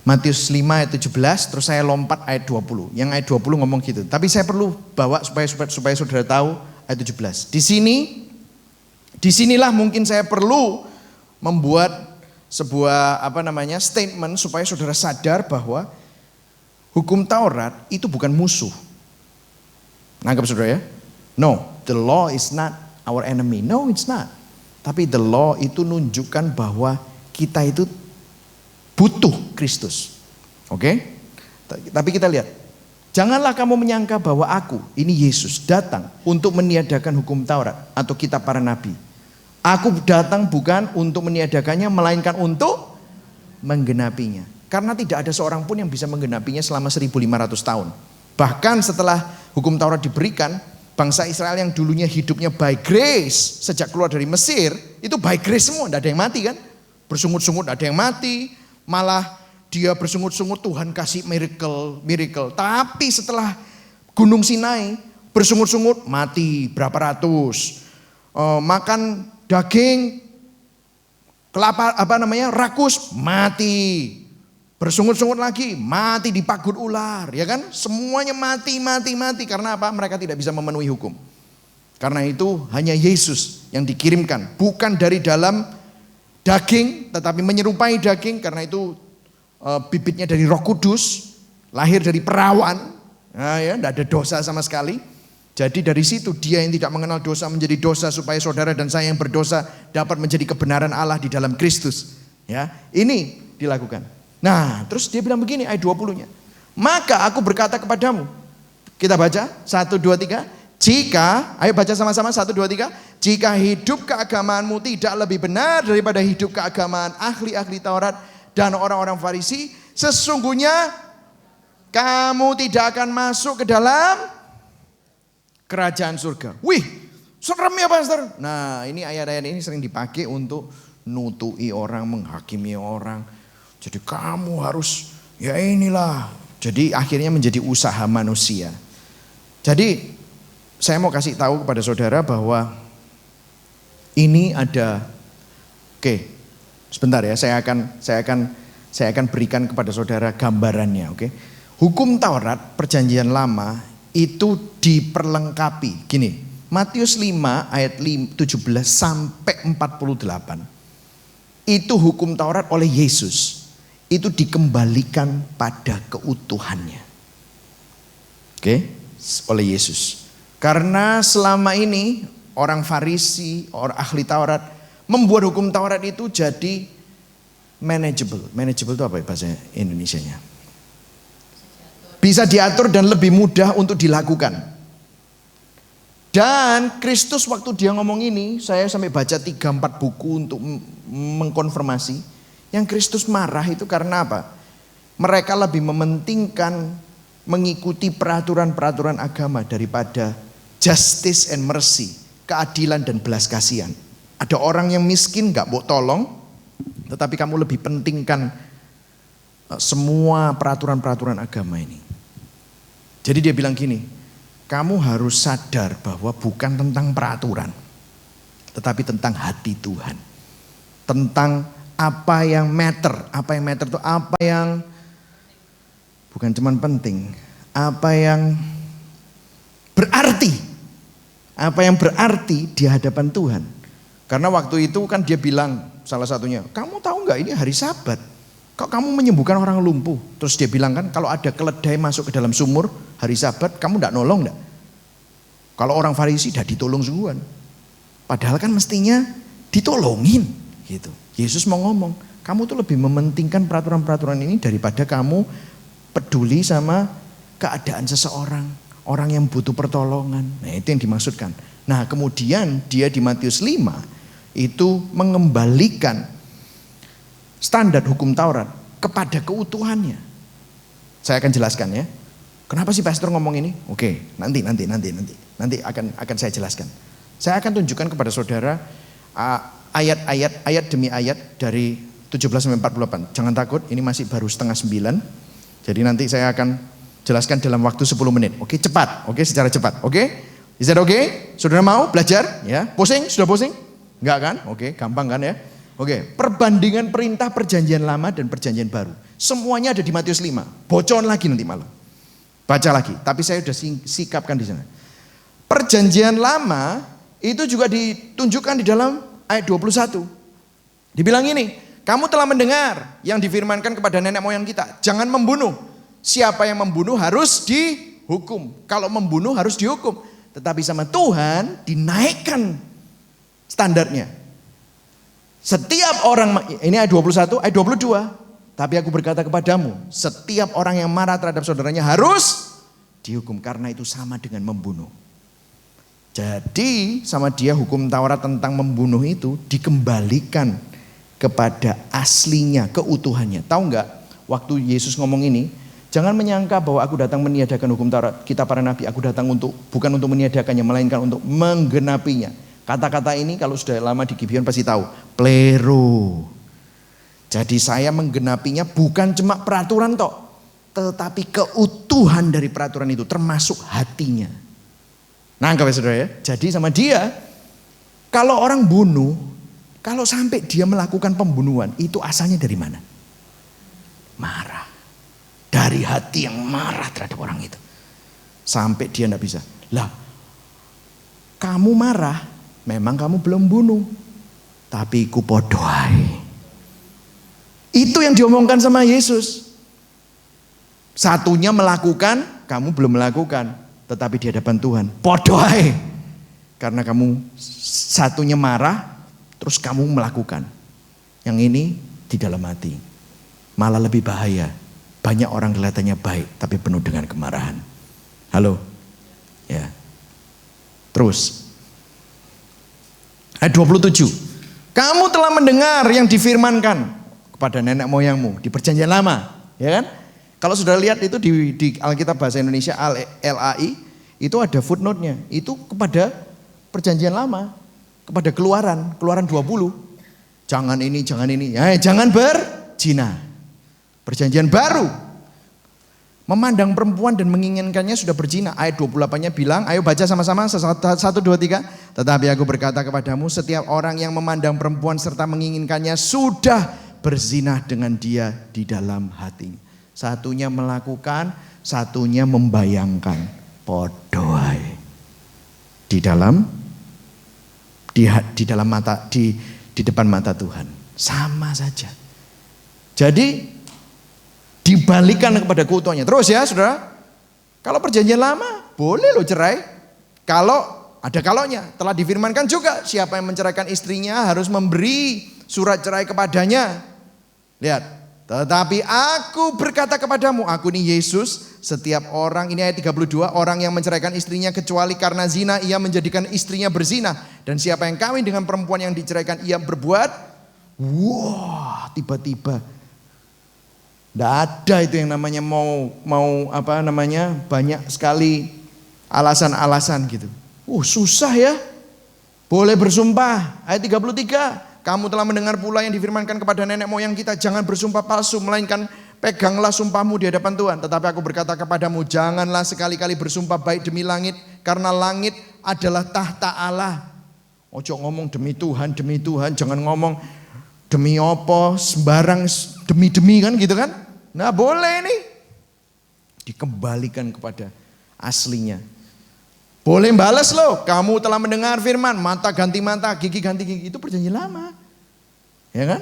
Matius 5 ayat 17, terus saya lompat ayat 20. Yang ayat 20 ngomong gitu. Tapi saya perlu bawa supaya saudara tahu ayat 17. Disinilah mungkin saya perlu membuat sebuah statement supaya saudara sadar bahwa hukum Taurat itu bukan musuh. Nangkep saudara ya? No, the law is not our enemy. No, it's not. Tapi the law itu nunjukkan bahwa kita itu butuh Kristus. Oke? Tapi kita lihat. Janganlah kamu menyangka bahwa aku, ini Yesus, datang untuk meniadakan hukum Taurat atau kitab para nabi. Aku datang bukan untuk meniadakannya, melainkan untuk menggenapinya. Karena tidak ada seorang pun yang bisa menggenapinya selama 1500 tahun. Bahkan setelah hukum Taurat diberikan, bangsa Israel yang dulunya hidupnya by grace, sejak keluar dari Mesir, itu by grace semua, tidak ada yang mati kan. Bersungut-sungut ada yang mati, malah dia bersungut-sungut Tuhan kasih miracle. Tapi setelah Gunung Sinai bersungut-sungut mati berapa ratus. Makan daging kelapa rakus mati. Bersungut-sungut lagi mati dipagut ular, ya kan? Semuanya mati karena apa? Mereka tidak bisa memenuhi hukum. Karena itu hanya Yesus yang dikirimkan, bukan dari dalam daging tetapi menyerupai daging, karena itu bibitnya dari Roh Kudus, lahir dari perawan, nah, ya, tidak ada dosa sama sekali. Jadi dari situ dia yang tidak mengenal dosa menjadi dosa supaya saudara dan saya yang berdosa dapat menjadi kebenaran Allah di dalam Kristus. Ya, ini dilakukan. Nah, terus dia bilang begini ayat 20-nya. Maka aku berkata kepadamu, kita baca 1, 2, 3. Jika, ayo baca sama-sama 1, 2, 3. Jika hidup keagamaanmu tidak lebih benar daripada hidup keagamaan ahli-ahli Taurat dan orang-orang Farisi, sesungguhnya kamu tidak akan masuk ke dalam kerajaan surga. Wih, serem ya pastor. Nah, ini ayat-ayat ini sering dipakai untuk nutui orang, menghakimi orang. Jadi kamu harus, ya inilah. Jadi akhirnya menjadi usaha manusia. Jadi saya mau kasih tahu kepada saudara bahwa ini ada, sebentar ya, saya akan berikan kepada saudara gambarannya, oke? Hukum Taurat Perjanjian Lama itu diperlengkapi. Gini, Matius 5 ayat 17 sampai 48. Itu hukum Taurat oleh Yesus. Itu dikembalikan pada keutuhannya. Oke, oleh Yesus. Karena selama ini orang Farisi, orang ahli Taurat membuat hukum Taurat itu jadi manageable. Manageable itu apa ya bahasa Indonesianya? Bisa diatur dan lebih mudah untuk dilakukan. Dan Kristus waktu dia ngomong ini, saya sampai baca 3-4 buku untuk mengkonfirmasi. Yang Kristus marah itu karena apa? Mereka lebih mementingkan mengikuti peraturan-peraturan agama daripada justice and mercy, keadilan dan belas kasihan. Ada orang yang miskin gak mau tolong, tetapi kamu lebih pentingkan semua peraturan-peraturan agama ini. Jadi dia bilang gini, kamu harus sadar bahwa bukan tentang peraturan, tetapi tentang hati Tuhan. Tentang apa yang matter. Apa yang matter itu apa yang bukan cuma penting, apa yang berarti. Apa yang berarti di hadapan Tuhan. Karena waktu itu kan dia bilang salah satunya, kamu tahu gak ini hari Sabat? Kok kamu menyembuhkan orang lumpuh? Terus dia bilang kan kalau ada keledai masuk ke dalam sumur hari Sabat, kamu gak nolong gak? Kalau orang Farisi udah ditolong sungguhan. Padahal kan mestinya ditolongin gitu. Yesus mau ngomong, kamu tuh lebih mementingkan peraturan-peraturan ini daripada kamu peduli sama keadaan seseorang, orang yang butuh pertolongan. Nah, itu yang dimaksudkan. Nah, kemudian dia di Matius 5 itu mengembalikan standar hukum Taurat kepada keutuhannya. Saya akan jelaskan ya. Kenapa sih pastor ngomong ini? Oke, nanti akan saya jelaskan. Saya akan tunjukkan kepada saudara ayat demi ayat dari 17 sampai 48. Jangan takut, ini masih baru 8:30. Jadi nanti saya akan jelaskan dalam waktu 10 menit. Oke, cepat. Oke, secara cepat. Oke? Is that okay? Saudara mau belajar? Ya. Pusing? Sudah pusing? Enggak kan? Oke, gampang kan ya? Oke, perbandingan perintah Perjanjian Lama dan Perjanjian Baru. Semuanya ada di Matius 5. Bocor lagi nanti malam. Baca lagi, tapi saya sudah sikapkan di sana. Perjanjian Lama itu juga ditunjukkan di dalam ayat 21. Dibilang ini, kamu telah mendengar yang difirmankan kepada nenek moyang kita, jangan membunuh. Siapa yang membunuh harus dihukum. Kalau membunuh harus dihukum. Tetapi sama Tuhan dinaikkan standarnya. Setiap orang, ini ayat 21, ayat 22. Tapi aku berkata kepadamu, setiap orang yang marah terhadap saudaranya harus dihukum karena itu sama dengan membunuh. Jadi sama dia hukum Taurat tentang membunuh itu dikembalikan kepada aslinya, keutuhannya. Tahu nggak waktu Yesus ngomong ini, jangan menyangka bahwa aku datang meniadakan hukum Taurat, kita para nabi, aku datang bukan untuk meniadakannya, melainkan untuk menggenapinya. Kata-kata ini kalau sudah lama di Gibeon pasti tahu, plero. Jadi saya menggenapinya bukan cuma peraturan toh, tetapi keutuhan dari peraturan itu termasuk hatinya. Nangkap ya saudara ya. Jadi sama dia, kalau orang bunuh, kalau sampai dia melakukan pembunuhan, itu asalnya dari mana? Marah. Dari hati yang marah terhadap orang itu. Sampai dia tidak bisa. Lah, kamu marah, memang kamu belum bunuh. Tapi ku podoai. Itu yang diomongkan sama Yesus. Satunya melakukan, kamu belum melakukan. Tetapi di hadapan Tuhan, podoai. Karena kamu satunya marah, terus kamu melakukan. Yang ini di dalam hati. Malah lebih bahaya. Banyak orang kelihatannya baik, tapi penuh dengan kemarahan. Halo? Ya. Terus. Ayat 27. Kamu telah mendengar yang difirmankan kepada nenek moyangmu di perjanjian lama. Ya kan? Kalau sudah lihat itu di Alkitab Bahasa Indonesia LAI itu ada footnote-nya. Itu kepada perjanjian lama, kepada keluaran 20. Jangan ini, jangan berzina. Perjanjian baru. Memandang perempuan dan menginginkannya sudah berzina. Ayat 28-nya bilang, ayo baca sama-sama 1, 2, 3. Tetapi aku berkata kepadamu, setiap orang yang memandang perempuan serta menginginkannya sudah berzina dengan dia di dalam hatinya. Satunya melakukan, satunya membayangkan. Podoai. Di dalam mata, di depan mata Tuhan. Sama saja. Jadi dibalikan kepada keutuhannya. Terus ya saudara. Kalau perjanjian lama boleh loh cerai. Kalau ada kalaunya. Telah difirmankan juga siapa yang menceraikan istrinya harus memberi surat cerai kepadanya. Lihat. Tetapi aku berkata kepadamu, aku ini Yesus, setiap orang, ini ayat 32, orang yang menceraikan istrinya kecuali karena zina, ia menjadikan istrinya berzina. Dan siapa yang kawin dengan perempuan yang diceraikan, ia berbuat, tiba-tiba. Tidak ada itu yang namanya banyak sekali alasan-alasan gitu. Susah ya. Boleh bersumpah, ayat 33. Kamu telah mendengar pula yang difirmankan kepada nenek moyang kita, jangan bersumpah palsu, melainkan peganglah sumpahmu di hadapan Tuhan. Tetapi aku berkata kepadamu, janganlah sekali-kali bersumpah baik demi langit, karena langit adalah tahta Allah. Ojo ngomong demi Tuhan, jangan ngomong demi apa, sembarang demi kan gitu kan. Nah boleh nih, dikembalikan kepada aslinya. Boleh balas loh, kamu telah mendengar firman, mata ganti mata, gigi ganti gigi, itu perjanjian lama. Ya kan?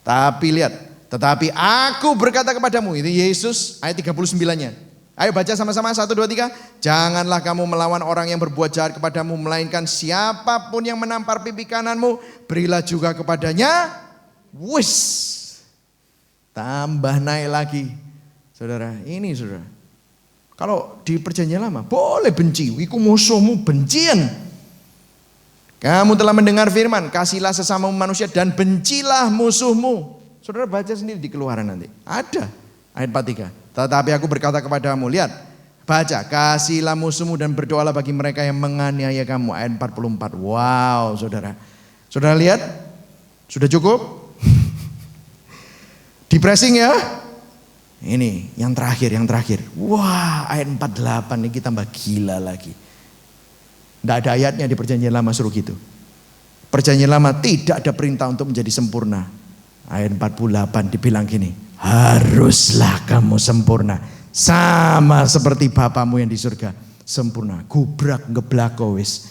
Tapi lihat, tetapi aku berkata kepadamu, itu Yesus ayat 39-nya. Ayo baca sama-sama 1, 2, 3. Janganlah kamu melawan orang yang berbuat jahat kepadamu, melainkan siapapun yang menampar pipi kananmu, berilah juga kepadanya. Tambah naik lagi. Saudara, ini saudara. Kalau di perjanjian lama boleh benci, iku musuhmu bencian. Kamu telah mendengar firman, kasihlah sesamamu manusia dan bencilah musuhmu. Saudara baca sendiri di Keluaran nanti. Ada ayat 43. Tetapi aku berkata kepadamu, lihat, baca, kasihlah musuhmu dan berdoalah bagi mereka yang menganiaya kamu. Ayat 44. Wow, saudara. Saudara lihat? Sudah cukup? Di pressing ya? Ini yang terakhir. Wah, ayat 48 ini kita tambah gila lagi. Tidak ada ayatnya di perjanjian lama suruh gitu. Perjanjian lama tidak ada perintah untuk menjadi sempurna. Ayat 48 dibilang gini, haruslah kamu sempurna. Sama seperti Bapamu yang di surga. Sempurna, gubrak ngeblako wis.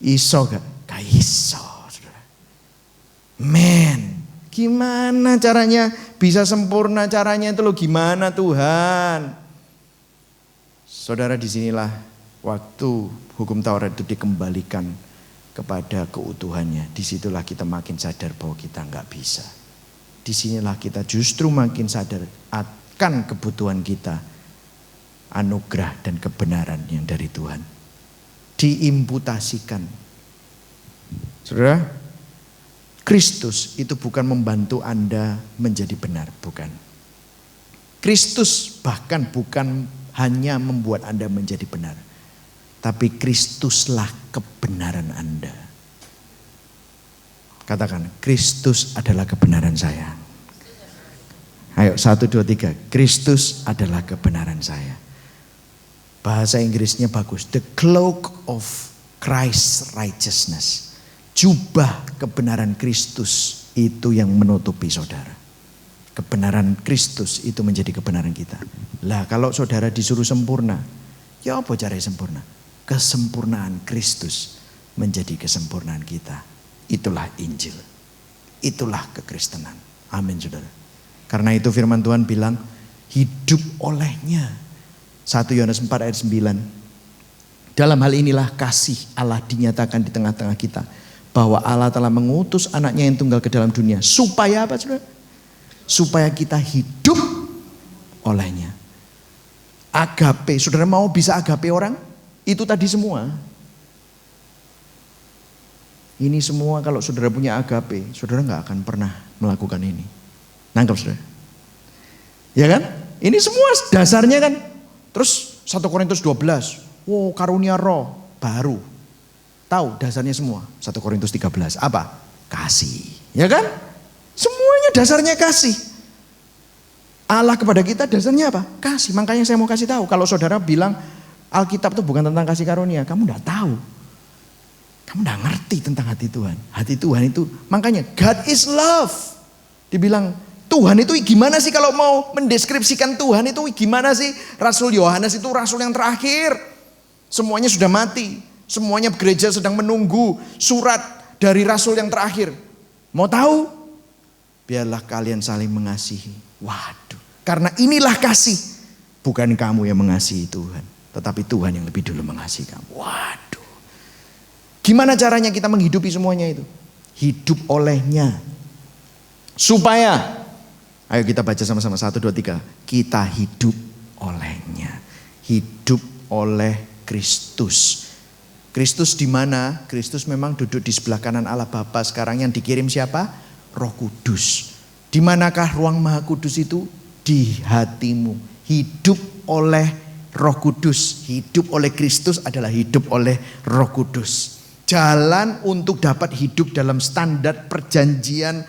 Iso gak? Gak iso, saudara. Gimana caranya bisa sempurna, caranya itu loh gimana Tuhan? Saudara, disinilah waktu hukum Taurat itu dikembalikan kepada keutuhannya. Disitulah kita makin sadar bahwa kita nggak bisa. Disinilah kita justru makin sadar akan kebutuhan kita anugerah dan kebenaran yang dari Tuhan. Diimputasikan. Saudara, Kristus itu bukan membantu Anda menjadi benar, bukan. Kristus bahkan bukan hanya membuat Anda menjadi benar, tapi Kristuslah kebenaran Anda. Katakan, Kristus adalah kebenaran saya. Ayo, 1, 2, 3. Kristus adalah kebenaran saya. Bahasa Inggrisnya bagus. The cloak of Christ's righteousness. Jubah kebenaran Kristus itu yang menutupi saudara. Kebenaran Kristus itu menjadi kebenaran kita. Lah kalau saudara disuruh sempurna, ya apa caranya sempurna? Kesempurnaan Kristus menjadi kesempurnaan kita. Itulah Injil. Itulah kekristenan. Amin saudara. Karena itu firman Tuhan bilang, hidup olehnya. 1 Yohanes 4 ayat 9. Dalam hal inilah kasih Allah dinyatakan di tengah-tengah kita. Bahwa Allah telah mengutus anaknya yang tunggal ke dalam dunia. Supaya apa saudara? Supaya kita hidup olehnya. Agape, saudara mau bisa agape orang? Itu tadi semua. Ini semua kalau saudara punya agape, saudara gak akan pernah melakukan ini. Nangkep saudara? Ya kan? Ini semua dasarnya kan. Terus 1 Korintus 12. Wow, karunia roh baru. Tahu dasarnya semua. 1 Korintus 13. Apa? Kasih. Ya kan? Semuanya dasarnya kasih. Allah kepada kita dasarnya apa? Kasih. Makanya saya mau kasih tahu. Kalau saudara bilang Alkitab itu bukan tentang kasih karunia, kamu enggak tahu. Kamu enggak ngerti tentang hati Tuhan. Hati Tuhan itu, makanya God is love. Dibilang Tuhan itu gimana sih kalau mau mendeskripsikan Tuhan itu gimana sih? Rasul Yohanes itu rasul yang terakhir. Semuanya sudah mati. Semuanya gereja sedang menunggu surat dari rasul yang terakhir. Mau tahu? Biarlah kalian saling mengasihi. Waduh, karena inilah kasih. Bukan kamu yang mengasihi Tuhan, tetapi Tuhan yang lebih dulu mengasihi kamu. Waduh. Gimana caranya kita menghidupi semuanya itu? Hidup olehnya. Supaya, ayo kita baca sama-sama 1, 2, 3. Kita hidup olehnya. Hidup oleh Kristus. Kristus di mana? Kristus memang duduk di sebelah kanan Allah Bapa. Sekarang yang dikirim siapa? Roh Kudus. Di manakah ruang Maha Kudus itu? Di hatimu. Hidup oleh Roh Kudus. Hidup oleh Kristus adalah hidup oleh Roh Kudus. Jalan untuk dapat hidup dalam standar perjanjian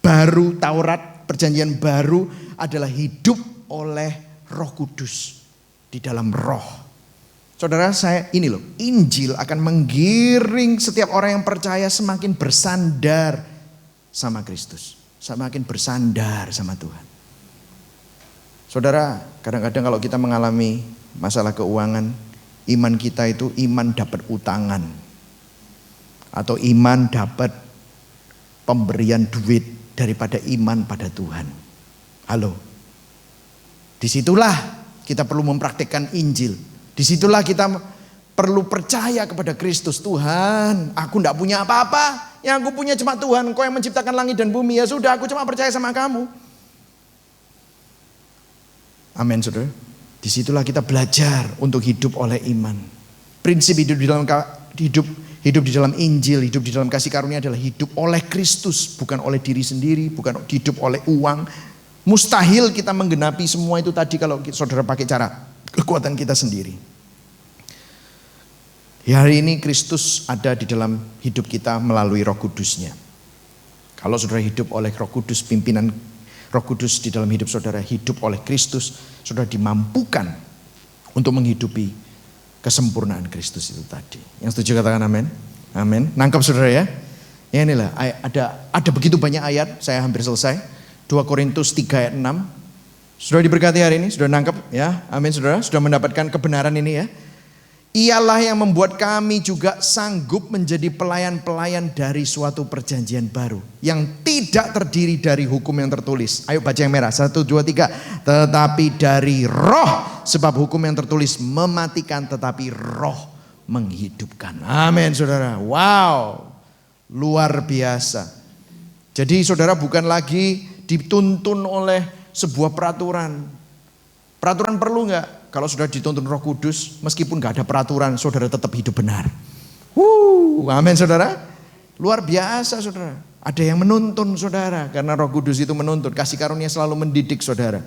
baru Taurat, perjanjian baru adalah hidup oleh Roh Kudus di dalam roh. Saudara, saya ini loh, Injil akan menggiring setiap orang yang percaya semakin bersandar sama Kristus, semakin bersandar sama Tuhan. Saudara, kadang-kadang kalau kita mengalami masalah keuangan, iman kita itu iman dapat utangan atau iman dapat pemberian duit daripada iman pada Tuhan. Halo, disitulah kita perlu mempraktikkan Injil. Disitulah kita perlu percaya kepada Kristus. Tuhan, aku tidak punya apa-apa. Yang aku punya cuma Tuhan. Kau yang menciptakan langit dan bumi. Ya sudah, aku cuma percaya sama kamu. Amin saudara. Disitulah kita belajar untuk hidup oleh iman. Prinsip hidup di dalam Injil, hidup di dalam kasih karunia adalah hidup oleh Kristus. Bukan oleh diri sendiri, bukan hidup oleh uang. Mustahil kita menggenapi semua itu tadi kalau saudara pakai cara kekuatan kita sendiri. Ya, hari ini Kristus ada di dalam hidup kita melalui Roh Kudusnya. Kalau saudara hidup oleh Roh Kudus, pimpinan Roh Kudus di dalam hidup saudara, hidup oleh Kristus, saudara dimampukan untuk menghidupi kesempurnaan Kristus itu tadi. Yang setuju katakan amin. Amin. Nangkep saudara ya. Ya inilah ada begitu banyak ayat, saya hampir selesai. 2 Korintus 3 ayat 6. Sudah diberkati hari ini, sudah nangkep ya. Amin saudara, sudah mendapatkan kebenaran ini ya. Ialah yang membuat kami juga sanggup menjadi pelayan-pelayan dari suatu perjanjian baru. Yang tidak terdiri dari hukum yang tertulis. Ayo baca yang merah, 1, 2, 3. Tetapi dari roh, sebab hukum yang tertulis mematikan, tetapi roh menghidupkan. Amin saudara, wow, luar biasa. Jadi saudara bukan lagi dituntun oleh sebuah peraturan. Peraturan perlu enggak? kalau sudah dituntun Roh Kudus, meskipun gak ada peraturan, saudara tetap hidup benar. Amin saudara. Luar biasa saudara. Ada yang menuntun saudara, karena Roh Kudus itu menuntun. Kasih karunia selalu mendidik saudara.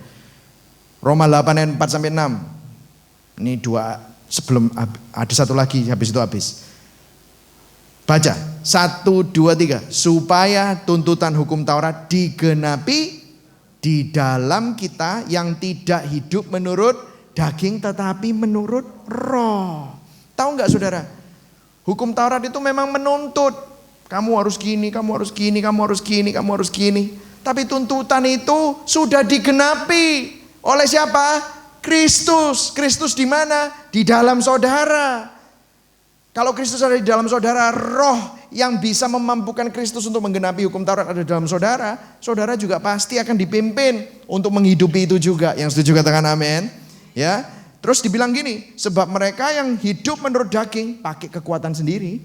Roma 8 ayat 4-6. Ini dua, sebelum ada satu lagi, habis itu habis. Baca, 1, 2, 3. Supaya tuntutan hukum Taurat digenapi di dalam kita yang tidak hidup menurut daging tetapi menurut roh. Tahu nggak saudara? Hukum Taurat itu memang menuntut. Kamu harus gini, kamu harus gini, kamu harus gini, kamu harus gini. Tapi tuntutan itu sudah digenapi oleh siapa? Kristus. Kristus di mana? Di dalam saudara. Kalau Kristus ada di dalam saudara, roh yang bisa memampukan Kristus untuk menggenapi hukum Taurat ada di dalam saudara, saudara juga pasti akan dipimpin untuk menghidupi itu juga. Yang setuju katakan amin. Ya. Terus dibilang gini, sebab mereka yang hidup menurut daging pakai kekuatan sendiri,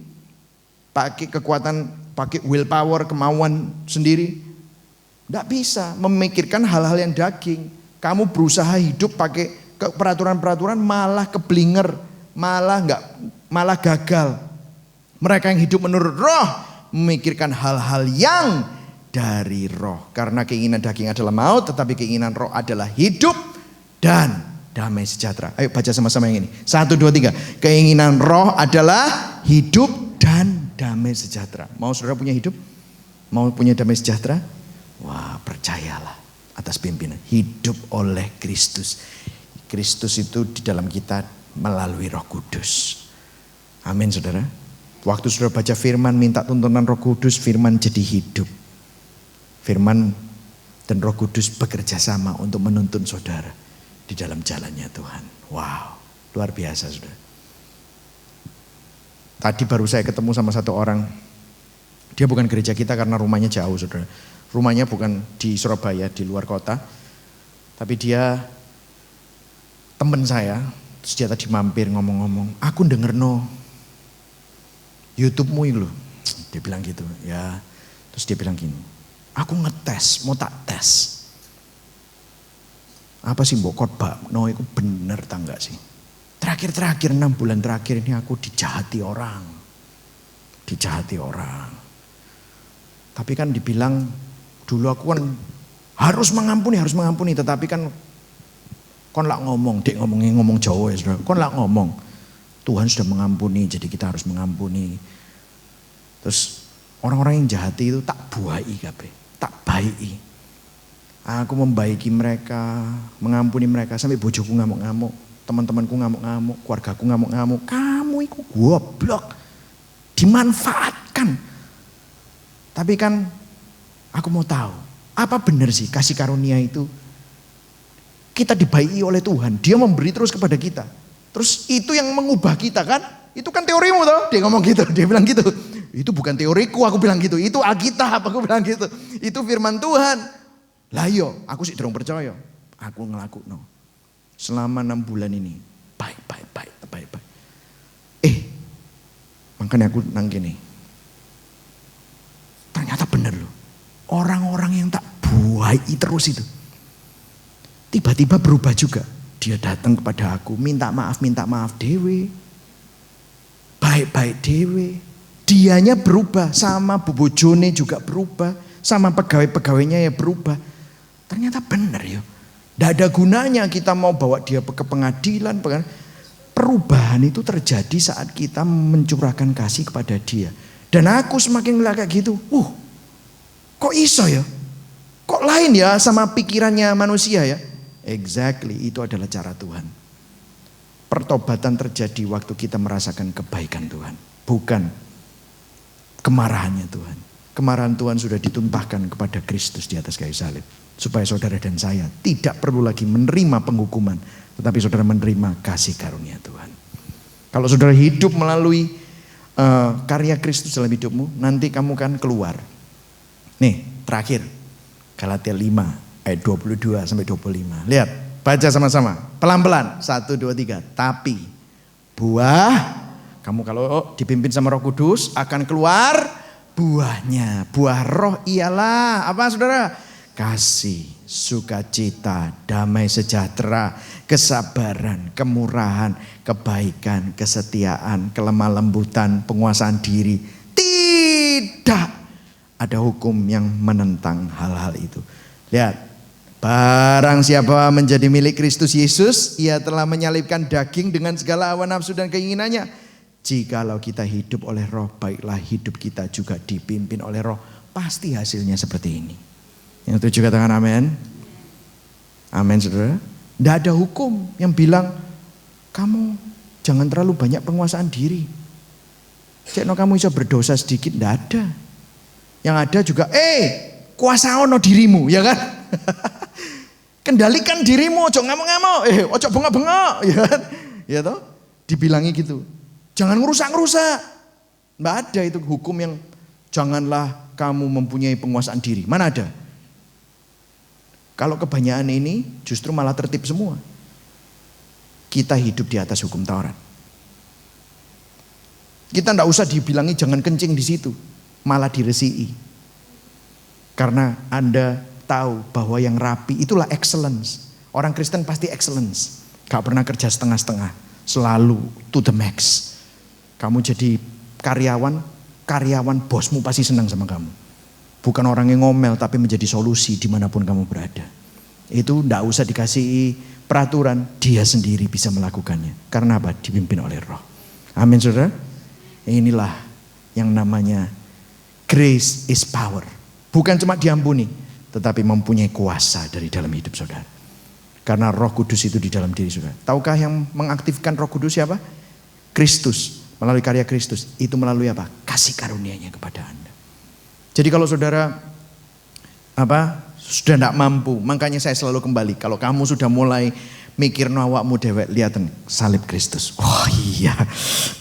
pakai kekuatan, pakai willpower, kemauan sendiri, tidak bisa memikirkan hal-hal yang daging. Kamu berusaha hidup pakai peraturan-peraturan, malah keblinger, malah gagal. Mereka yang hidup menurut roh memikirkan hal-hal yang dari roh. Karena keinginan daging adalah maut, tetapi keinginan roh adalah hidup dan damai sejahtera. Ayo baca sama-sama yang ini. 1, 2, 3. Keinginan roh adalah hidup dan damai sejahtera. Mau saudara punya hidup? Mau punya damai sejahtera? Wah, percayalah atas pimpinan. Hidup oleh Kristus. Kristus itu di dalam kita melalui Roh Kudus. Amin saudara. Waktu saudara baca firman, minta tuntunan Roh Kudus, firman jadi hidup. Firman dan Roh Kudus bekerja sama untuk menuntun saudara di dalam jalannya Tuhan. Wow, luar biasa saudara. Tadi baru saya ketemu sama satu orang. Dia bukan gereja kita karena rumahnya jauh saudara. Rumahnya bukan di Surabaya, di luar kota. Tapi dia teman saya. Terus dia tadi mampir ngomong-ngomong, aku denger YouTube-mu itu loh. Dia bilang gitu ya. Terus dia bilang gini, aku ngetes, mau tak tes. Apa sih mbok khotbah? Itu bener tak enggak sih? Terakhir 6 bulan terakhir ini aku dijahati orang. Dijahati orang. Tapi kan dibilang dulu aku kan harus mengampuni. Tetapi kan kon lak ngomong, dek ngomong Jawa ya saudara. Kon lak ngomong. Tuhan sudah mengampuni, jadi kita harus mengampuni. Terus orang-orang yang jahati itu tak buai kabeh, tak baiki. Aku membaiki mereka, mengampuni mereka sampai bojoku ngamuk-ngamuk, teman-temanku ngamuk-ngamuk, keluargaku ngamuk-ngamuk. Kamu itu goblok, dimanfaatkan. Tapi kan aku mau tahu, apa benar sih kasih karunia itu? Kita dibaiki oleh Tuhan, Dia memberi terus kepada kita. Terus itu yang mengubah kita kan? Itu kan teorimu toh? Dia ngomong gitu, dia bilang gitu. Itu bukan teoriku, aku bilang gitu. Itu Alkitab, aku bilang gitu. Itu firman Tuhan. Lah yo, aku sih durung percaya. Aku ngelakukno. Selama 6 bulan ini baik. Makanya aku nang gini. Ternyata bener loh. Orang-orang yang tak buai terus itu tiba-tiba berubah juga. Dia datang kepada aku, minta maaf dewe. Baik-baik dewe. Dianya berubah, sama bojone juga berubah, sama pegawai-pegawainya ya berubah. Ternyata benar ya. Tidak ada gunanya kita mau bawa dia ke pengadilan. Perubahan itu terjadi saat kita mencurahkan kasih kepada dia. Dan aku semakin melihat kayak gitu, kok iso ya? Kok lain ya sama pikirannya manusia ya? Exactly, itu adalah cara Tuhan. Pertobatan terjadi waktu kita merasakan kebaikan Tuhan. Bukan kemarahannya Tuhan. Kemarahan Tuhan sudah ditumpahkan kepada Kristus di atas kayu salib. Supaya saudara dan saya tidak perlu lagi menerima penghukuman. Tetapi saudara menerima kasih karunia Tuhan. Kalau saudara hidup melalui karya Kristus dalam hidupmu, nanti kamu kan keluar. Nih, terakhir. Galatia 5. Ayat 22 sampai 25. Lihat, baca sama-sama. Pelan-pelan. 1, 2, 3. Tapi buah, kamu kalau dipimpin sama Roh Kudus akan keluar buahnya. Buah roh ialah apa saudara? Kasih, sukacita, damai sejahtera, kesabaran, kemurahan, kebaikan, kesetiaan, kelemah lembutan, penguasaan diri. Tidak ada hukum yang menentang hal-hal itu. Lihat, barang siapa menjadi milik Kristus Yesus, ia telah menyalibkan daging dengan segala hawa nafsu dan keinginannya. Jikalau kita hidup oleh Roh, baiklah hidup kita juga dipimpin oleh Roh. Pasti hasilnya seperti ini. Yang setuju katakan amin. Amin saudara. Tidak ada hukum yang bilang kamu jangan terlalu banyak penguasaan diri. Cekno kamu bisa berdosa sedikit, tidak ada. Yang ada juga kuasa ono dirimu, ya kan? Kendalikan dirimu, ojo ngamuk-ngamuk, ojo bengok-bengok, ya kan? Ya toh? Dibilangi gitu. Jangan ngerusak-ngerusak. Tidak ada itu hukum yang janganlah kamu mempunyai penguasaan diri. Mana ada? Kalau kebanyakan ini justru malah tertib semua. Kita hidup di atas hukum Taurat. Kita tidak usah dibilangi jangan kencing di situ, malah diresii. Karena Anda tahu bahwa yang rapi itulah excellence. Orang Kristen pasti excellence. Gak pernah kerja setengah-setengah, selalu to the max. Kamu jadi karyawan bosmu pasti senang sama kamu. Bukan orang yang ngomel tapi menjadi solusi dimanapun kamu berada. Itu tidak usah dikasih peraturan, dia sendiri bisa melakukannya. Karena apa? Dipimpin oleh Roh. Amin saudara. Inilah yang namanya grace is power. Bukan cuma diampuni, tetapi mempunyai kuasa dari dalam hidup saudara. Karena Roh Kudus itu di dalam diri saudara. Tahukah yang mengaktifkan Roh Kudus siapa? Kristus. Melalui karya Kristus. Itu melalui apa? Kasih karunia-Nya kepada Anda. Jadi kalau saudara sudah tidak mampu, makanya saya selalu kembali. Kalau kamu sudah mulai mikir awakmu dewek, lihatin salib Kristus. Oh iya,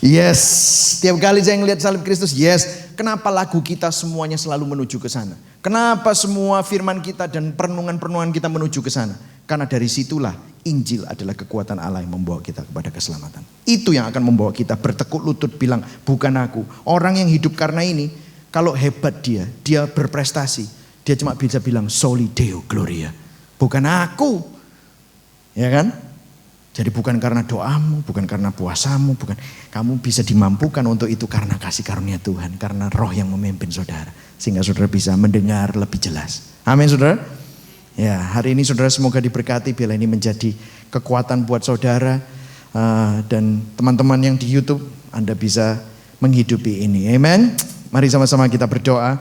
yes. Tiap kali saya ngelihat salib Kristus, yes. Kenapa lagu kita semuanya selalu menuju ke sana? Kenapa semua firman kita dan perenungan-perenungan kita menuju ke sana? Karena dari situlah Injil adalah kekuatan Allah yang membawa kita kepada keselamatan. Itu yang akan membawa kita bertekuk lutut bilang, bukan aku. Orang yang hidup karena ini, kalau hebat dia berprestasi, dia cuma bisa bilang soli Deo Gloria. Bukan aku. Ya kan? Jadi bukan karena doamu, bukan karena puasamu, bukan. Kamu bisa dimampukan untuk itu karena kasih karunia Tuhan. Karena Roh yang memimpin saudara. Sehingga saudara bisa mendengar lebih jelas. Amin saudara. Ya, hari ini saudara semoga diberkati. Bila ini menjadi kekuatan buat saudara. Dan teman-teman yang di YouTube, Anda bisa menghidupi ini. Amen. Mari sama-sama kita berdoa.